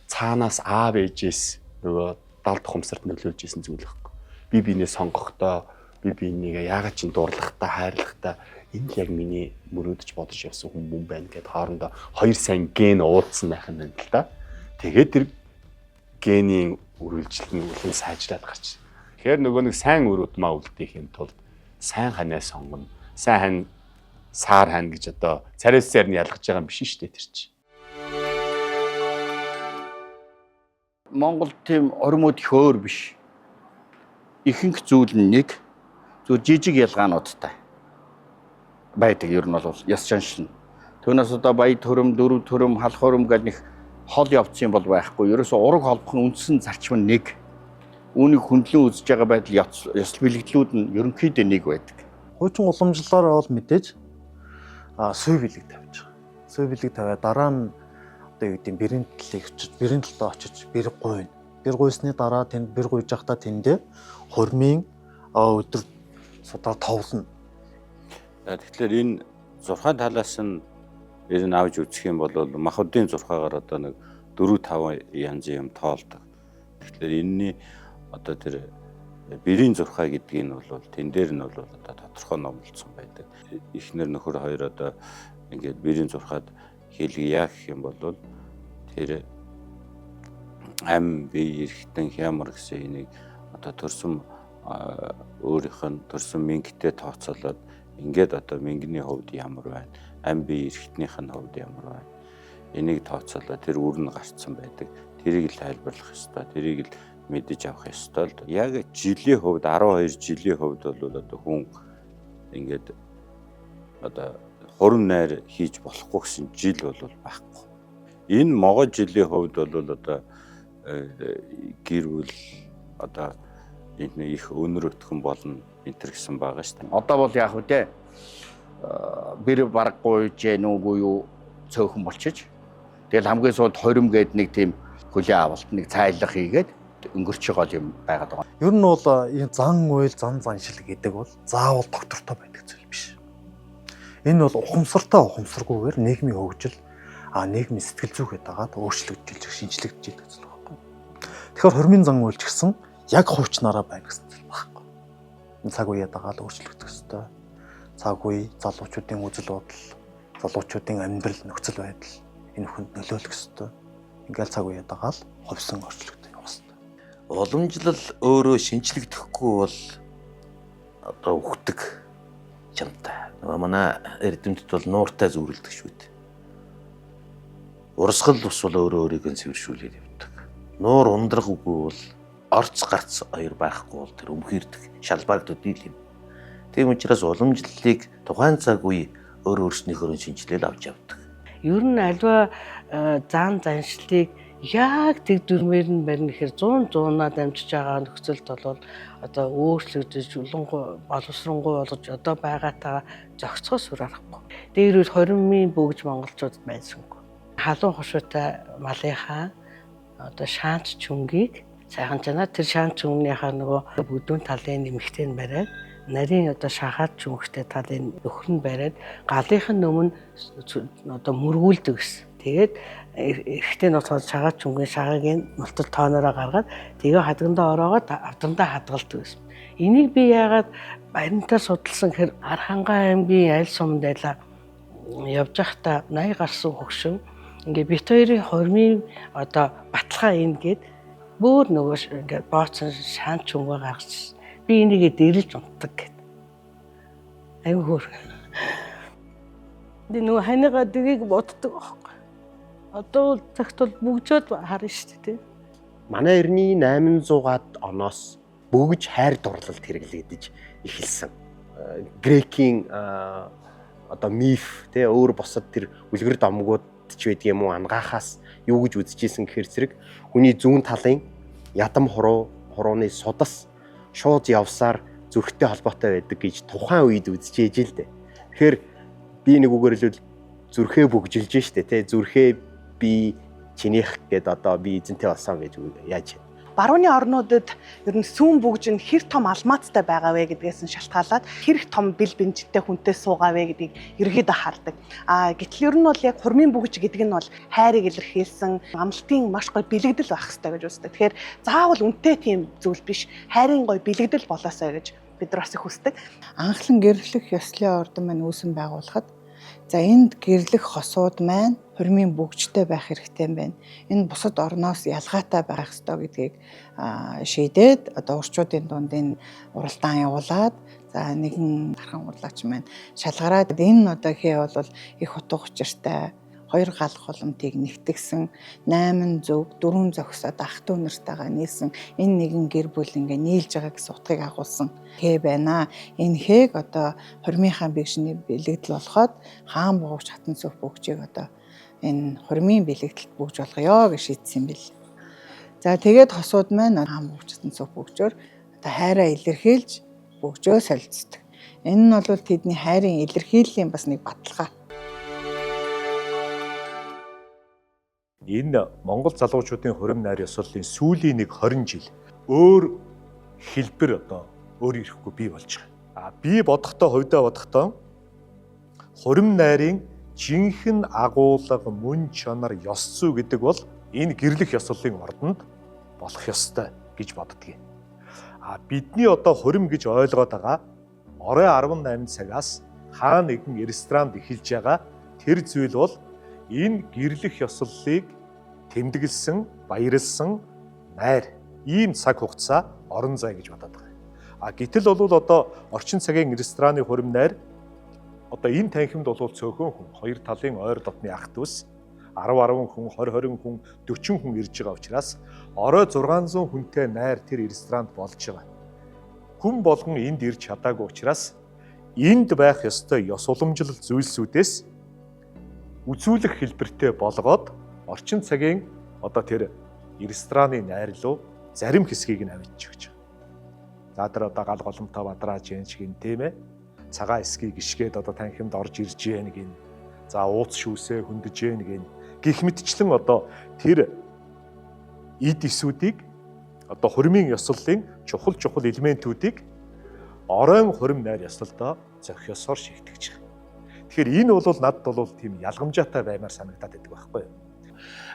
цаанаас аав ээжээс нөгөө далд хумсарт нөлөөлж исэн зүйл байхгүй. Би биенээ сонгохдоо, би биенийгээ яагаад ч дуурлахтаа, хайрлахтаа энэ яг миний мөрөөдөж бодож явсан хүн байна гэд хоорондоо хоёр сайн ген уудсан байх юм байна л да. Тэгээд тэр генийн үргэлжлэл нь үлэн сайжраад гарч. Тэгэхээр нөгөө нэг сайн үр удмаа үлдээхийн тулд сайн ханаа сонгоно. Сайн хань саар хань гэж одоо царайсаар нь ялгаж байгаа юм биш шүү дээ тэр чинь. Монгол тийм ормууд их өөр биш. Ихэнх зүйл нь нэг зөв жижиг ялгаануудтай байдаг. Ер нь бол яс шаншин. Түүнээс одоо баяд төрөм, дөрөв төрөм, халах хөрөм гэх нэг хол явцсан бол байхгүй. Ерөөсө ураг холбохын үндсэн зарчим нь нэг. Үүнийг хөндлөн үзэж байгаа байдал ёслол бэлгэлүүд нь ерөнхийдөө нэг байдаг. Хуучин уламжлалаараа бол мэдээж сүй бэлэг тавьж байгаа. Сүй бэлэг тавиад дараа нь одоо юу гэдэг бэрийн талыг очиж, бэрийн талдаа очиж бэр гуйна. Бэр гуйсны дараа тэнд бэр гуйж явахдаа тэндээ хурмын өдөр судаа товлно. Тэгэхээр энэ 6 талаас нь ер нь авч үзэх юм бол махуудын 6-аар одоо нэг 4-5 янзын юм тоолдог. Тэгэхээр энэний одоо тэр бэрийн зурхай гэдгийг нь бол тэн дээр нь бол одоо тодорхой номлолцсон байдаг. Эхнэр нөхөр хоёр одоо ингээд бэрийн зурхад хэлгийа гэх юм бол тэр ам бие эрхтэн хямар гэсэн энийг одоо төрсөн өөрийнх нь төрсөн мөнгөтэй тооцоолоод ингээд одоо мөнгөний хувьд ямар байна, ам бие эрхтнийх нь хувьд ямар байна. Энийг тооцоолоод тэр үр нь гарцсан байдаг. Тэрийг л тайлбарлах ёстой. Тэрийг л мэдэж авах ёстой л. Яг жилийн хувьд 12 жилийн хувьд бол одоо хүн ингээд одоо хурим найр хийж болохгүй гэсэн жил бол байхгүй. Энэ могой жилийн хувьд бол одоо гэр бүл одоо энэ их өнөр өтгөн болно энэ төр гэсэн байгаа шүү дээ. Одоо бол яг үдэ бэр барахгүй жээ нүггүй юу цөөхөн болчих. Тэгэл хамгийн сүүлд хорим гээд нэг тийм хүлээ авалт нэг цайлах хийгээд өнгөрч байгаа юм байгаад байгаа. Ер нь бол энэ зан уйл зан заншил гэдэг бол заавал доктортой байдаг зүйл биш. Энэ бол ухамсаргүйгээр нийгмийн хөгжил нийгмийн сэтгэл зүйгээ дагаад өөрчлөгдөж шинжлэгдэж идэх зүйл байхгүй. Тэгэхээр хормын зан уйлч гэсэн яг хуучнараа байна гэсэн зүйл байхгүй. Энэ цаг үеэ дагаад өөрчлөгдөх ёстой. Цаг үе, залуучуудын үзэл бодол, залуучуудын амьдрал, нөхцөл байдал энэ хүнд нөлөөлөх ёстой. Ингээл цаг үеэ дагаад ховсон өөрчлөгдөх ёстой. Уламжлал өөрөө шинжлэгдэхгүй бол одоо үхдэг чамтай. Манай эрдэмтэд бол нууртай зүрэлдэг шүү дээ. Урсгал ус бол өөрөө өөрийг нь цэвэршүүлээд явдаг. Нуур ундрах үгүй бол орц гарц хоёр байхгүй бол тэр өмхирдэг шалбаагдууд дийл юм. Тийм учраас уламжлалыг тухайн цаг үе өөрснийхөө шинжилэл авч явдаг. Ер нь альва зан заншлыг яг тэг дүрмээр нь барина гэхээр 100-100-аа дамжиж байгаа нөхцөлд бол одоо өөрчлөгдөж боловсронгуй болгож одоо байгаатай зохицохоос үр аргагүй. Дээр хоримын бөгж монголчууд байсангүй. Халуун хошуутай малынхаа одоо шаанч чүнгийг сайхан чанаа тэр шаанч чүнгийнхаа нөгөө бүдүүн талын нэмэгтэй нь бариад нарийн одоо шахаад чүнгтэй талын нөхөр нь бариад галынх нь өмнө одоо мөргүүлдэг гэсэн. Тэгээд эрэгтэй нутгаар шагаад чүнгийн шагагийн мултал тоонороо гаргаад тэгээ хадгандаа ороогоод авдрандаа хадгалдаг гэсэн. Энийг би яагаад баримтаар судалсан гэхээр Архангай аймгийн аль суманд байлаа явж байхдаа 80 гарсан хөгшин ингээ бит хоёрын хормын одоо баталгаа ингээд бүр нөгөө ингээ бооцсон шаан чүнгээ гаргаж би энийгээ дэрэлж унтдаг гэд. Аюу хөөр. Дээ нөгөө ханигаа дэрийг боддог аахгүй. Одоо цагт бол бүгжөөд харна шүү дээ. Манай эртний 800-аад оноос бүгж хайр дурлалд хэрэглэгдэж эхэлсэн. Грекийн одоо миф тэ өөр босод тэр үлгэр домгууд ч байдаг юм уу ангаахаас юу гэж үзэжсэн гэхээр зэрэг хүний зүүн талын ядам хурууны судас шууд явсаар зүрхтэй холбоотой байдаг гэж тухайн үед үзэж ижил дээ. Тэгэхээр би нэг үгээр хэлбэл зүрхээ бүгжилж штэ тэ зүрхээ би чинийх гэд одоо би эзэнтэй болсон гэж яаж барууны орнуудад ер нь сүүн бүгж нь хэр том алмаацтай байгаа вэ гэдгээс нь шалтгаалаад хэр том бэл бэнжтэй хүнтэй суугаа вэ гэдгийг ерөөдөө хардаг. Гэтэл ер нь бол яг хурмын бүгж гэдэг нь бол хайрыг илэрхийлсэн амлалтын маш гоё бэлэгдэл байх хэрэгтэй гэж үздэг. Тэгэхээр заавал үнэтэй тийм зүйл биш, хайрын гоё бэлэгдэл болоосой гэж бид нар бас их хүсдэг. Анхлан гэрлэх ёслолын ордон маань үүсэн байгуулахад за энд гэрлэх хосууд маань хурмын бүгжтэй байх хэрэгтэй юм байна. Энэ бусад орноос ялгаатай байх ёстой гэдгийг шийдээд одоо урчуудын дундын уралдаан явуулаад за нэгэн дархан урлагч маань шалгараад энэ одоохийн бол их утга учиртай 2 галах холомтыг нэгтгсэн 8 зөв 4 зохисоод ах トゥ нартайгаа нийлсэн энэ нэгэн гэр бүл ингээ нийлж байгаа гэсэн утгыг агуулсан хээ байна. Энэ хээг одоо хурмынхаа бэгшний бэлэгдэл болоход хаан буугч хатан цөөх бүгжийг одоо энэ хурмын бэлэгдэлд бүгж болгоё гэж шийдсэн юм бэл. За тэгээд хосууд маань хаан буугч хатан цөөх бүгжөөр одоо хайраа илэрхийлж бүгжөө солилцдог. Энэ нь бол тэдний хайрын илэрхийллийн бас нэг баталгаа. Энэ Монгол залуучуудын хурим найр ёслолын сүүлийн нэг 20 жил өөр хэлбэр одоо өөр ирэхгүй бий болж байгаа. Би бодохдоо хурим найрын жинхэнэ агуулга мөн чанар ёс зүй гэдэг бол энэ гэрлэх ёслолын ордонд болох ёстой гэж боддгийг. Бидний одоо хурим гэж ойлгоод байгаа орой 18 цагаас хаа нэгэн ресторанд эхэлж байгаа тэр зүйл бол энэ гэрлэх ёслолыг тэмдэглэсэн, баярлсан найр ийм цаг хугацаа орон зай гэж бодоод байгаа. Гэтэл бол одоо орчин цагийн рестораны хурим найр одоо энэ танхимд бол цөөхөн хүн, хоёр талын ойр дотны ах дүүс 10 хүн, 20 хүн, 40 хүн ирж байгаа учраас орой 600 хүнтэй найр тэр ресторанд болж байгаа. Хүн болгон энд ирж чадаагүй учраас энд байх ёстой ёс уламжлал зүйлсүүдээс үзүүлэх хэлбэртэй болгоод орчин цагийн одоо тэр рестораны найр руу зарим хэсгийг нь авчиж өгч байгаа. За тэр одоо гал голомтой бадрааж яан шиг юм тийм ээ. Цагаан эсгийг ишгээд одоо танхимд орж ирж яан гин. За ууц шүүсээ хөндөж яан гин. Гэх мэтчлэн одоо тэр эд эсүүдийг одоо хурмын ёслолын чухал элементүүдийг оройн хурим найр ёслолдоо зохиосоор шигтгэж байгаа. Тэгэхээр энэ бол надад бол тийм ялгамжаатай баймаар санагдаад байдаг байхгүй юу?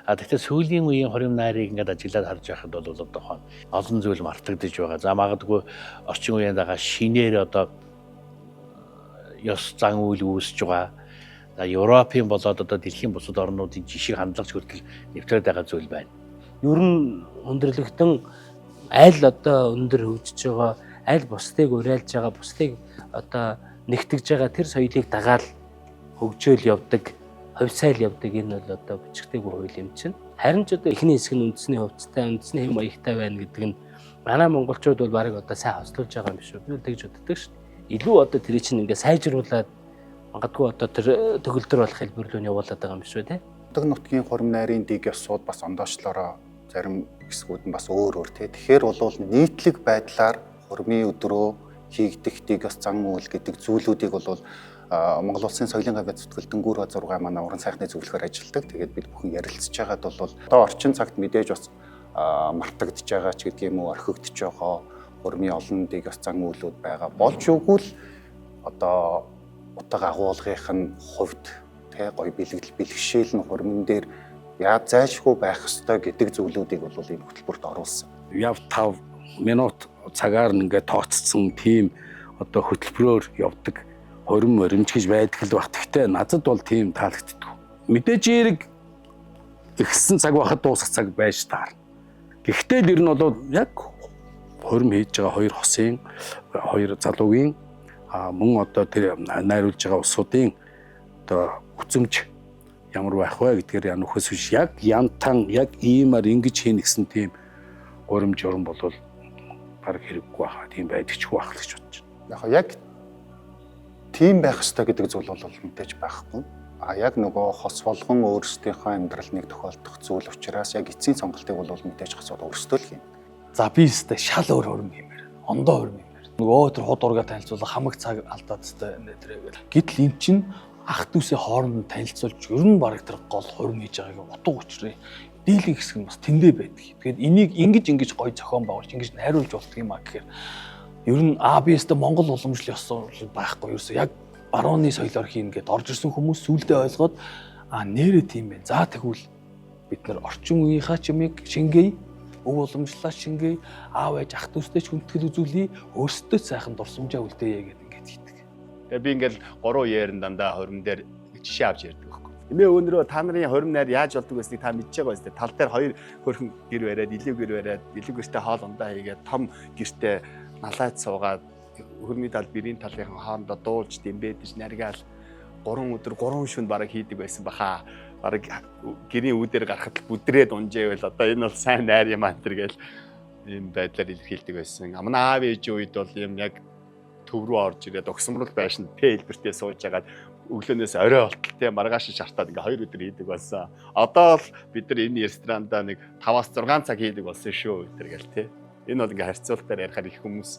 Тэгэхээр сүүлийн үеийн хурим найрыг ингээд ажиглаад харж байхад бол одоо олон зүйл мартагдаж байгаа. За магадгүй орчин үеийн дагаа шинээр одоо ёс зан үйл үүсэж байгаа. За Европын болоод одоо дэлхийн бусад орнуудын жишийг хандлагч хүртэл нэвтрээд байгаа зүйл байна. Ер нь өндөрлөгдөн аль одоо өндөр хөгжиж байгаа, аль бусдыг уриалж байгаа, бусдыг одоо нэгтгэж байгаа тэр соёлыг дагаад хөгжөөл явдаг, хувьсайл явдаг энэ бол одоо бичигдээгүй хууль юм чинь. Харин ч одоо эхний хэсэг нь үндэсний хувцастай, үндэсний хэм маягтай байна гэдэг нь манай монголчууд бол баг одоо сайн хослуулж байгаа юм биш үү? Би тэгж боддог шүү дээ. Илүү одоо тэр чинь ингээ сайжруулад магадгүй одоо тэр төгөлдөр болох хэлбэрлүүн явуулаад байгаа юм биш үү те? Өдөг нутгийн хурим найрын дэг ёсууд бас ондоочлороо зарим хэсгүүд нь бас өөр те. Тэгэхээр бол нийтлэг байдлаар хурмын өдрөө хийгдэх дэг ёс зан үйл гэдэг зүйлүүдийг бол Монгол Улсын соёлын гавьяа зүтгэлтэнгүүр 6 манай уран сайхны зөвлөхөөр ажилладаг. Тэгээд бид бүхэн ярилцж байгаад бол одоо орчин цагт мэдээж бас мартагдж байгаа ч гэдэг юм уу, орхигдож байгаа хурмын олон дэг ёс зан үйлүүд байгаа. Болж өгвөл одоо утга агуулгынх нь хувьд тэ гоё бэлгшээл нь хурмын дээр яаж зайлшгүй байх ёстой гэдэг зүйлүүдийг бол энэ хөтөлбөрт оруулсан. Яв 5 минут цагаар ингээд тооцсон тийм одоо хөтөлбөрөөр явдаг хурим оримж гэж байдаг л баг. Гэхдээ надад бол тийм таалагддаг. Мэдээж эерэг ихсэн цаг байхад дуусах цаг байж таар. Гэхдээ л ер нь бол яг хурим хийж байгаа хоёр хосын, хоёр залуугийн мөн одоо тэр найруулж байгаа усуудын одоо хүзэмж ямар байх вэ гэдгээр нөхөс биш. Яг янтан, яг иймэр ингэж хийнэ гэсэн тийм гурим журам бол баг хэрэггүй байна. Тийм байдагчгүй байх л гэж бодож байна. Яг тийм байх ёстой гэдэг зүйл бол мэдээж байхгүй. Яг нөгөө хос болгон өөрсдийнхөө амьдрал нэг тохиолдох зүйл учраас яг эцсийн сонголтыг бол мэдээж хасууд өөрсдөө л хийнэ. За би өстэй шал өөр хурим хиймээр. Ондоо хурим хиймээр. Нөгөө тэр хот ургаа танилцуулах хамаг цаг алдаад өстэй нэтрэгээл. Гэтэл эн чинь ах дүүсээ хооронд танилцуулж ер нь баг тэр гол хурим хийж байгааг утга учрыг дийлэн хэсэг нь бас тэндээ байдаг. Тэгэхээр энийг ингэж гоё зохион байгуулж ингэж найруулж болтго юм а гэхээр ер нь ABS-тэй Монгол уламжлал ёсоор байхгүй ерөөсөө яг барууны соёлоор хийнэ гэдээ орж ирсэн хүмүүс сүулдэ ойлгоод нэрээ тийм байна. За тэгвэл бид нар орчин үеийнхаа чимийг шингээе, өв уламжлалаа шингээе, аав ээж ах дүүстэй ч хүндэтгэл үзүүлье, өөрсдөө сайхан дурсамжаа үлдээе гэдэг ингээд хийдэг. Тэгээ би ингээл 3 яарн дандаа хурим дээр жишээ авч ярьдаг байхгүй. Эмээ өнөрөө та нарын хурим найр яаж болдог гэснийг та мэдж байгаа үстэй. Тал дээр 2 хөрхөн гэр бариад, илүү гэр бариад, илүү гэртээ хоол ундаа хийгээд том гэртээ налаад суугаад хөрмийн тал бэрийн талын хоорондоо дуулж дэмбэдэж наргаал 3 өдөр 3 шөнө бараг хийдэг байсан баха. Бараг гэрийн үүдээр гарахад бүдрээд унжээвэл одоо энэ бол сайн найр юм аа тэргээл ийм байдлаар илэрхийлдэг байсан. Амнаа аав ээж үед бол юм яг төв рүү орж ирээд огсомрол байшин хэлбэртээ сууж агаад өглөөнөөс орой болтол те маргааш шартаад ингээ 2 өдөр хийдэг болсон. Одоо л бид нар энэ ресторанда нэг 5-6 цаг хийдэг болсон шүү тэргээл те. Энэ бол ингээ харьцуултаар ярихаар их хүмүүс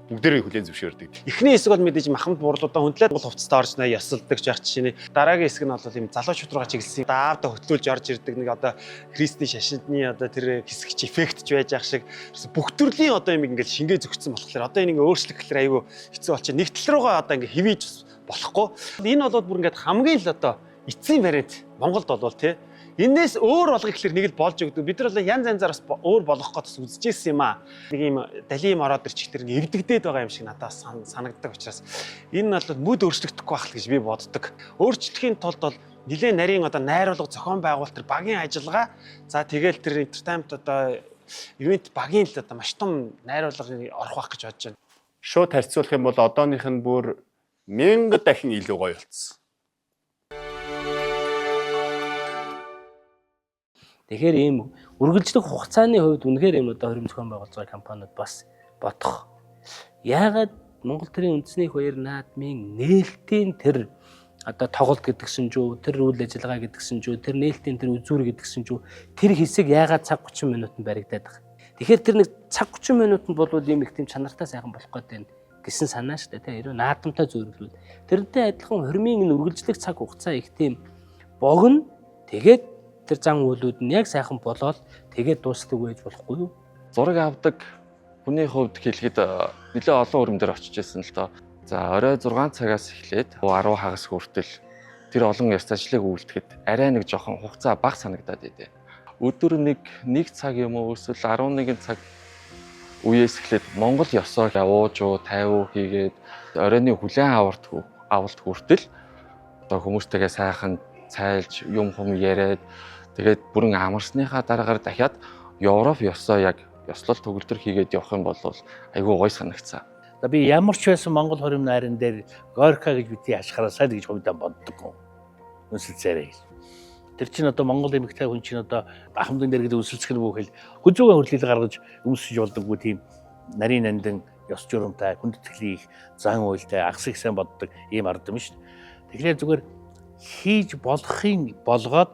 бүгдээрээ хүлээн зөвшөөрдөг. Эхний хэсэг бол мэдээж махамд буурлуудаа хүндлээд бол хувцастай орж ясалдаг жах жишээ нь. Дараагийн хэсэг нь бол юм залуучууд руугаа чиглэсэн. Даавда хөтлүүлж орж ирдэг нэг одоо Кристийн шашинтны одоо тэр хэсэгч эффектч байж ах шиг бүх төрлийн одоо юм ингээд шингээ зөгцсөн болохоор одоо энийг өөрчлөх гэхээр айгүй хэцүү болчих. Нэг тал руугаа одоо ингээд хэвийж болохгүй. Энэ бол бүр ингээд хамгийн л одоо эцсийн вариант Монголд бол тий энээс өөр болгох гэхэлэр нэг л болж өгдөг. Бид нар бол янз янзаар бас өөр болгох гэж үзчихсэн юм аа. Нэг юм далийн ороод ирчихлэр эвдэгдээд байгаа юм шиг надад санагддаг учраас энэ бол мөд өөрчлөгдөхгүй байх л гэж би боддог. Өөрчлөхийн тулд бол нэлээд нарийн одоо найруулга зохион байгуулалт төр багийн ажиллагаа за тэгэл тэр entertainment одоо ивент багийн л одоо маш том найруулгыг орох байх гэж бодож байна. Шууд харьцуулах юм бол одооных нь бүр 1000 дахин илүү гоё болсон. Тэгэхээр ийм үргэлжлэх хугацааны хувьд үнэхээр ийм одоо хоригдох зохион байгуулж байгаа компаниуд бас бодох. Яагаад Монгол Төрийн үндэсний баяр наадмын нээлтийн тэр одоо тоглолт гэдгсэн ч тэр үйл ажиллагаа гэдгсэн ч тэр нээлтийн тэр үзүүр гэдгсэн ч тэр хэсэг яагаад цаг 30 минутанд баригдаад байгаа. Тэгэхээр тэр нэг цаг 30 минутанд бол ийм их тийм чанартай сайхан болох гэдэг гэсэн санаа шүү дээ. Тэр наадамтай зөөрөлүүд. Тэрнтэй адилхан хормын энэ үргэлжлэх цаг хугацаа их тийм богино. Тэгээд тэр зан үйлүүд нь яг сайхан болоод тэгээд дуустдаг байж болохгүй юу? Зураг авдаг хүний хувьд хэлэхэд нэлээд олон өрөм дээр очиж ирсэн л доо. За орой 6 цагаас эхлээд 10 хагас хүртэл тэр олон ёс ажлыг үйлдэхэд арай нэг жоохон хугацаа бага санагдаад идэв. Өдөр нэг цаг юм уу эсвэл 11 цаг үеэс эхлээд Монгол ёсоо ууж тавь хийгээд оройны хүлээн авалт хүртэл одоо хүмүүстэйгээ сайхан цайлж юм яриад тэгээд бүрэн амарсныхаа дараагаар дахиад Европ ёсоо яг ёслол төгөлдөр хийгээд явах юм бол айгүй гоё санагцсан. Би ямар ч байсан Монгол хорим найран дээр Горька гэж бити ашхараасаа гэж хувьдаа боддог. Үнсэл царай. Тэр чинь одоо Монгол эмэгтэй хүн чинь одоо ахмадын дээр гэдэг үнсэлцэх нь бүхэл хүзүүгээ хөрлөлөг гаргаж өмсөж болдоггүй тийм нарийн нандин ёс журамтай хүндэтгэлийн зан үйлтэй агсыг сайн боддог ийм ард юм шүү дээ. Тэгэхээр зүгээр хийж болохын болгоод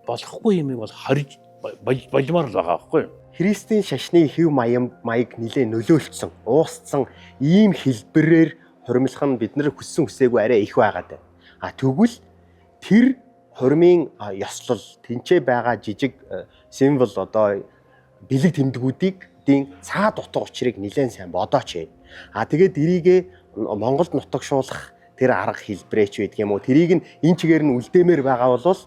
болохгүй юмыг бол хорж болмоор л байгаа байхгүй юу? Христийн шашны хэв маяг нэлээ нөлөөлсөн, уусцсан ийм хэлбэрээр хуримлах нь бид нар хүссэн хүсээгүй арай их байгаад байна. Тэгвэл тэр хуримын ёслол тэнцээ байгаа жижиг символ одоо бэлэг тэмдгүүдийн цаад утга учирыг нэлээд сайн бодооч. Тэгээд эрийгээ Монголд нутагшуулах тэр арга хэлбэрээч байдаг юм уу? Тэрийг нь энэ чигээр нь үлдээмээр байгаа бол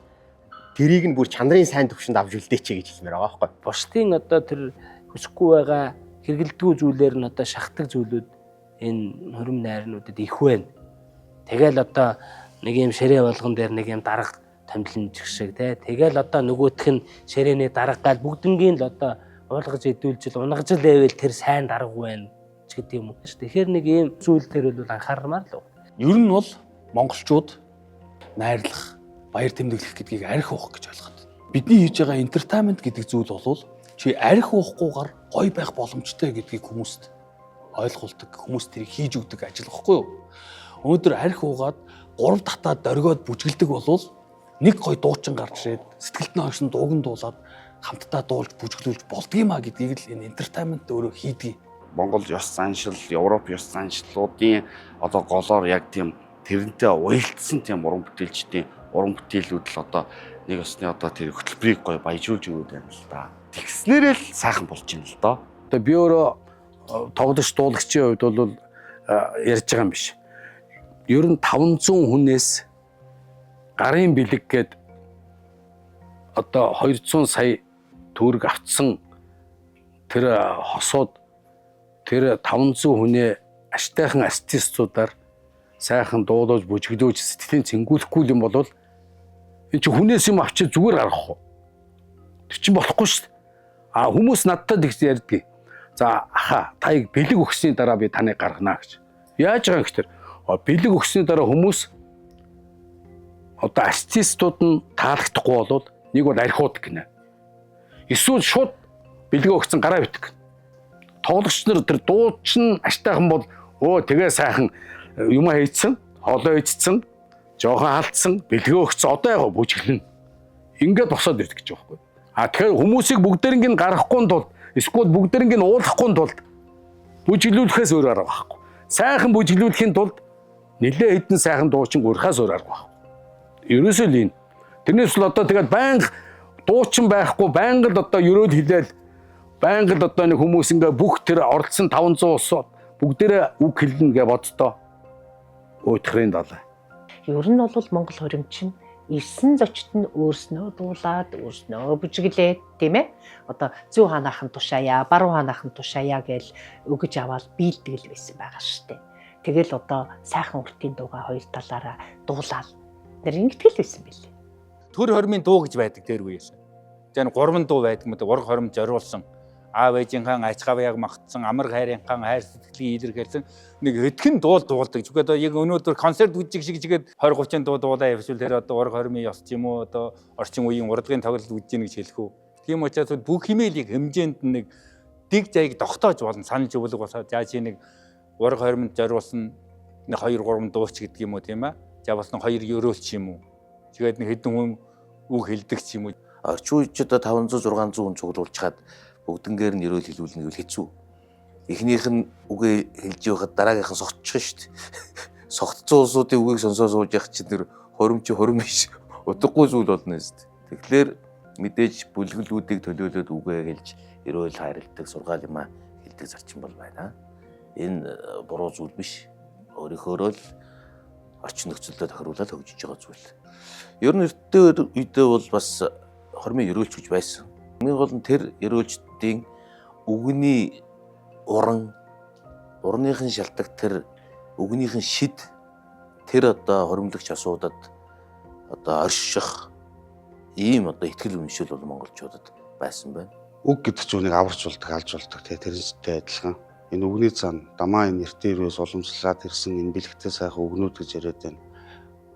тэрийг нь бүр чанарын сайн төвшөнд авч үлдээч гэж хэлмээр байгаа байхгүй. Бусдын одоо тэр хүсэхгүй байгаа хэрэгэлдэггүй зүйлээр нь одоо шахдаг зүйлүүд энэ хорим найрнуудад их байна. Тэгэл одоо нэг юм ширээ болгон дээр нэг юм дарга томилнч шиг тий. Тэгэл одоо нөгөөх нь ширээний дарга гал бүгднгийн л одоо уулгаж идүүлж унгаж л байвал тэр сайн дарга байна ч гэдэг юм уу. Тэгэхээр нэг ийм зүйл дээр бол анхаармаар л. Ер нь бол монголчууд найрлах, баяр тэмдэглэх гэдгийг арх уух гэж ойлгоод. Бидний хийж байгаа entertainment гэдэг зүйл бол чи арх уухгүйгээр гоё байх боломжтой гэдгийг хүмүүст ойлгуулдаг, хүмүүс тэрийг хийж өгдөг ажил واخгүй юу? Өнөөдөр арх уугаад 3 татаад дөргиод бүжгэлдэг болвол нэг гоё дуучин гарч ирээд сэтгэлтний хойшин дууган дуулаад хамтдаа дуулж бүжгэлүүлж болдгиймаа гэдгийг л энэ entertainment өөрөө хийдэг. Монгол ёс заншил, Европ ёс заншлуудын одоо голоор яг тийм тэрнтэй уялдсан тийм уран бүтээлчдийн уран бүтээлүүд л одоо нэг ёсны одоо тэр хөтөлбөрийг гоё баяжуулж өгöd байна л да. Тэгснээрээ л сайхан болж байна л доо. Одоо би өөрөө тоглогч дуулагчийн хувьд бол ярьж байгаа юм биш. Ер нь 500 хүнээс гарын бэлэг гээд одоо 200 сая төгрөг авцсан тэр хосууд тэр 500 хүнээ аштайхан артистуудаар сайхан дуулуулж бүжиглүүлж сэтгэлийн цэнгүүлэхгүй юм бол энэ чи хүнээс юм авчиж зүгээр гарах уу? Тэр чинь болохгүй шүү дээ. Хүмүүс надтай тэгж ярьдгийг. За аха таяг бэлэг өгсөний дараа би таныг гаргана гэж. Яаж байгаа юм гэхээр бэлэг өгсөний дараа хүмүүс одоо артистууд нь таалагдахгүй болвол нэг бол архиуд гинэ. Эсвэл шууд бэлэг өгсөн гараа битг. Тоглогч нар тэр дуучин аштайхан бол тэгээ сайхан юм хийцэн, хоолоо идсэн, жоохон алдсан, бэлгээ өгсөн одоо яг бүжиглэн. Ингээд босоод ирдэг гэж байгаа байхгүй. Тэгэхээр хүмүүсийг бүгдэрийг нь гаргахгүй тулд эсвэл бүгдэрийг нь уулахгүй тулд бүжиглүүлэхээс өөр арга байхгүй. Сайхан бүжиглүүлэхийн тулд нэлээд хэдэн сайхан дуучин гурхаас өөр арга байхгүй. Ерөөсөө л энэ. Тэрнээс л одоо тэгээд байнга дуучин байхгүй, байнга л одоо ерөөл хилээл, байнга л одоо нэг хүмүүс ингээ бүх тэр оролцсон 500 ус бүгдээрээ үг хэлнэ гэж боддоо. Уйтхрын далай. Ер нь бол Монгол хорим чинь ирсэн зочид нь өөрснөө дуулаад өөрснөө бүжиглээд тийм ээ. Одоо зүүн ханаахан тушаая, баруун ханаахан тушаая гэж өгөж аваад биелдэг л байсан байгаа шүү дээ. Тэгэл одоо сайхан өртийн дуугаа хоёр талаараа дуулаад нэр ингэтгэл байсан билээ. Төр хормын дуу гэж байдаг тэр үеэс. Тэгэн 3 дуу байдаг мэт ураг хоримж зориулсан. Аав ээжийнхэн ач хавяаг магтсан, амар хайрынхан хайр сэтгэлийг илэрхийлсэн нэг хэдхэн дуу дуулдаг. Зүгээр одоо яг өнөөдөр концерт үзчих шиг чигээд 20 30 дуу дуулаа явшил тэр одоо ураг хоримын ёс ч юм уу одоо орчин үеийн урлагийн тоглолт үзэж гин гэж хэлэх үү. Тийм учраас бүх хэмээлийг хэмжээнд нэг дэг зайг тогтоож болно. Санал зөвлөг босоод за чи нэг ураг хоримд зориулсан нэг 2 3 дууч гэдэг юм уу тийм ээ. За бас нэг 2 өрөөлч юм уу. Тэгээд нэг хэдэн хүн үг хэлдэг ч юм уу. Орчин үед ч одоо 500 600 хүн цуглуулж чад бүгднгээр нь ерөөл хэлүүлнэ гэвэл хэцүү. Эхнийх нь үгээ хэлж явахад дараагийнх нь согтчих шүү дээ. Согтцсон улсуудын үгийг сонсоо сууж явах чинь тэр хорим биш. Утгагүй зүйл болно шүү дээ. Тэгэхээр мэдээж бүлгэлүүдийг төлөөлөөд үгээ хэлж ерөөл хайрладаг сургаал юмаа хэлдэг зарчим бол байна. Энэ буруу зүйл биш. Өөрийнхөө л орчин нөхцөлдөө тохируулаад хөгжиж байгаа зүйл. Ер нь эртний үедээ бол бас хормын ерөөлч гэж байсан. Хамгийн гол нь тэр ерөөлчдийн үгний урныхын шалтгаан тэр үгнийхэн шид тэр одоо хоримлагч асуудад одоо орших ийм одоо ихтгэл үнэмшил бол монголчуудад байсан байна. Үг гэдэг чинь үнийг аварчулдаг, алжуулдаг тэрнтэй адилхан. Энэ үгний цаана дамаа энэ эртний үеэс уламжлаад ирсэн энэ бэлэгтэй сайхан үгнүүд гэж яриад байна.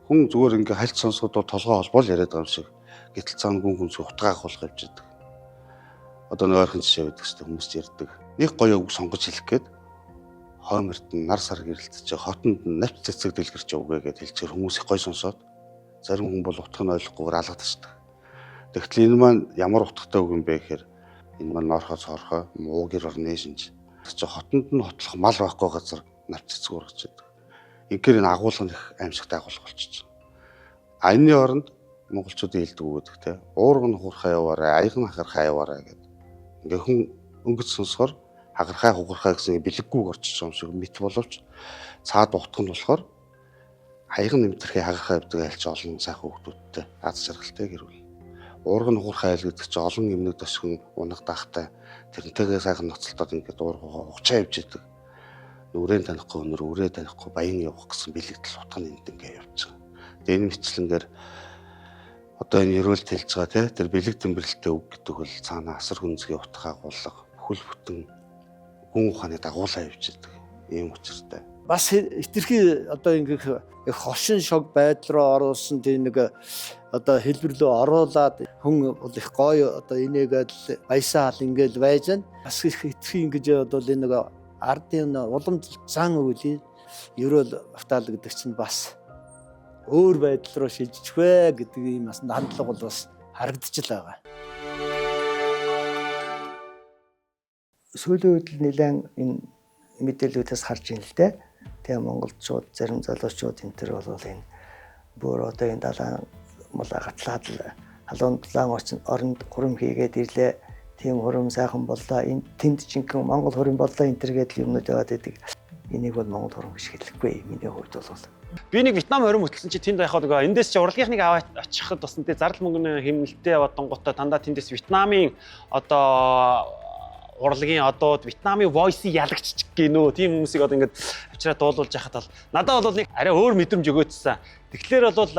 Хүн зүгээр ингээ хальт сонсоход толгой холбоол яриад байгаа юм шиг. Гэтэл цаана хүн хүнсээ утгаах болох явж байдаг. Одоо нэг ойрхон жишээ байдаг шүү дээ, хүмүүс ярьдаг. Нэг гоё үг сонгож хэлэх гээд хойморт нь нар сар гэрэлтэж хотонд нь навч цэцэг дэлгэрч өгөө гэд хэлчихэр хүмүүс их гоё сонсоод зарим хүн бол утга нь ойлгохгүйгээр алгадчихдаг. Тэгтэл энэ маань ямар утгатай үг юм бэ гэхээр энэ маань орхоц хорхоо муу гэр орны шинж. Чи хотонд нь хотлох мал байхгүй газар навч цэцэг ургаж байдаг. Ингээр энэ агуулга нь их аимшигтай агуулга болчихсон. Энэний оронд монголчуудын хэлдэг үг гэдэг те уурга нь хуурхаа яваарай, аяг нь хахархаа яваарай гэдэг. Ингээ хүн өнгөц сонсохоор хагархаа хугархаа гэсэн бэлэггүйг орчиж байгаа юм шиг мэт боловч цаад утга нь болохоор аяг нь нэмтэрхий хагархаа явдаг айлч олон сайхан хүүхдүүдтэй аз жаргалтай гэрүүл. Уурга нь хуурхаа айл гэдэг чинь олон юмнууд өсгөн унах даахтай тэрнтэйгээ сайхан ноцолтоод ингээд уургаа хугачаа явж идэг. Нүрээ танихгүй өнөр үрээ танихгүй баян явах гэсэн бэлэгдэл утга нь энд ингээ явж байгаа. Тэгээ энэ мэтлэнгээр одоо энэ ерөөлт хэлж байгаа тэр бэлэг тэмбэрэлтэй үг гэдэг бол цаана асар хүнзгийн утга агуулга бүхэл бүтэн гүн ухааны дагуулаа явж идэг ийм учиртай. Бас хитрхи одоо ингээх хошин шог байдал руу оруулсан тийм нэг одоо хэлбэрлөө оруулаад хүн бол их гоё одоо энийгээд баясаал ингээл байж байна. Бас хитрхи ингэж бол энэ нэг ардын уламж зан үйл ерөөл автаал гэдэг чинь бас өөр байдал руу шилжих вэ гэдэг ийм бас хандлага бол бас харагдаж л байгаа. Сүүлийн үед л нэлээд энэ мэдээллүүдээс харж ийн л дээ. Тэгээ монголчууд зарим залуучууд энэ төр бол энэ бүр одоо энэ далайн мулаа гатлаад л халуун дулаан оронд хурим хийгээд ирлээ. Тийм хурим сайхан боллоо. Энэ тэнд жинхэнэ монгол хурим боллоо энэ төр гэдэг юмнууд яваад идэг. Энийг бол монгол хурим гэж хэлэхгүй. Миний хувьд бол би нэг Вьетнам хорим хөтлсөн чи тэнд байхад нөгөө эндээс чи урлагийнхныг аваад очиход бас энэ зардал мөнгөний хэмнэлтэд яваад донготой дандаа тэндээс Вьетнамын одоо урлагийн одууд Вьетнамын voice-ийг ялагччих гинөө тийм хүмүүсийг одоо ингээд авчираа дуулуулж яхад бол надад бол нэг арай өөр мэдрэмж өгөөдсөн. Тэгэхээр бол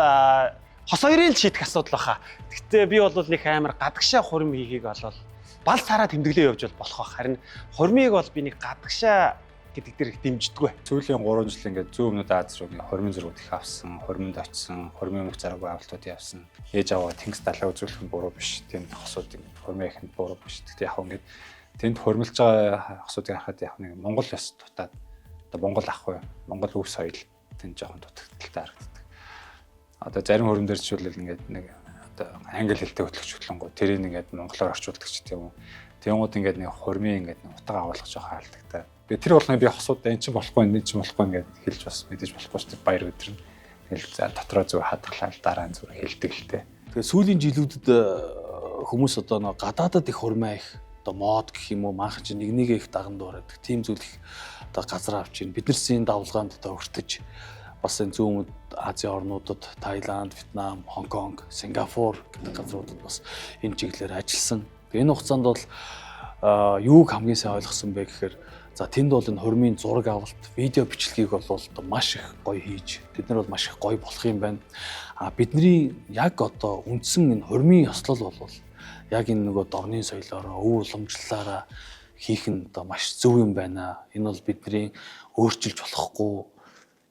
хос хоёрын л шийдэх асуудал баха. Гэхдээ би бол нэг амар гадагшаа хурим хийхийг болол бал сараа тэмдэглээ явж болох бах. Харин хурмыг бол би нэг гадагшаа гэдэг дээр их дэмждэггүй. Сүүлийн 3 жил ингээд зүүн өмнөд Аз руу хормын зургууд их авсан, хормонд очсон, хормын мөх зараагүй авалтууд явсан. Ээж аваа тэнгис далаа үзүүлэх нь буруу биш. Тэнд хосууд ингээд хормын ихэнд буруу биш. Гэхдээ яг ингээд тэнд хормилж байгаа хосуудыг харахад яг нэг Монгол ёс дутаад одоо Монгол ах уу, Монгол үс соёл тэнд жоохон дутагдaltaй харагддаг. Одоо зарим хөрөм дээр ч үл ингээд нэг одоо англи хэлтэй хөтлөгч хөтлөнгөө тэрийг ингээд монголоор орчуулдаг ч тийм үү. Тэнгууд ингээд нэг хормын ингээд утга агуулгах жоохон хаалдагтай. Тэр болгоно би хосууд энэ чинь болохгүй энэ чинь болохгүй ингээд хэлж бас мэдээж болохгүй шүү дээ баяр өдрөн. Тэгэл за дотроо зүг хадгалаад дараа нь зүг хэлдэг л дээ. Тэгээ сүүлийн жилүүдэд хүмүүс одоо нэг гадаадад их хурмаа их одоо мод гэх юм уу маах чинь нэг их даган дуурайдаг. Тийм зүйл их одоо газар авч ийн бид нар зэн давлгаанд одоо өртөж бас энэ зүүн Азийн орнуудад Таиланд, Вьетнам, Хонконг, Сингапур гэдэг газруудад бас энэ чиглэлээр ажилласан. Энэ хугацаанд бол юуг хамгийн сайн ойлгосон бэ гэхээр за тэнд бол энэ хормын зураг авалт, видео бичлэгийг бол маш их гоё хийж, тэд нар бол маш их гоё болох юм байна. Бидний яг одоо үндсэн энэ хормын ёслол бол яг энэ нөгөө дорны соёлоороо, өв уламжлалаараа хийх нь одоо маш зөв юм байна. Энэ бол бидний өөрчилж болохгүй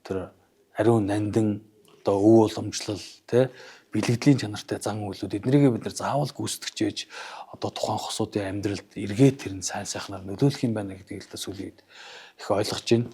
тэр ариун нандин одоо өв уламжлал тий бэлгэдлийн чанартай зан үйлүүд эднэрийг бид нар заавал гүйцэтгэж ээж одоо тухайн хосуудын амьдралд эргээд тэр нь сайн сайхнаар нөлөөлөх юм байна гэдгийг л да сүүлийн үед их ойлгож байна.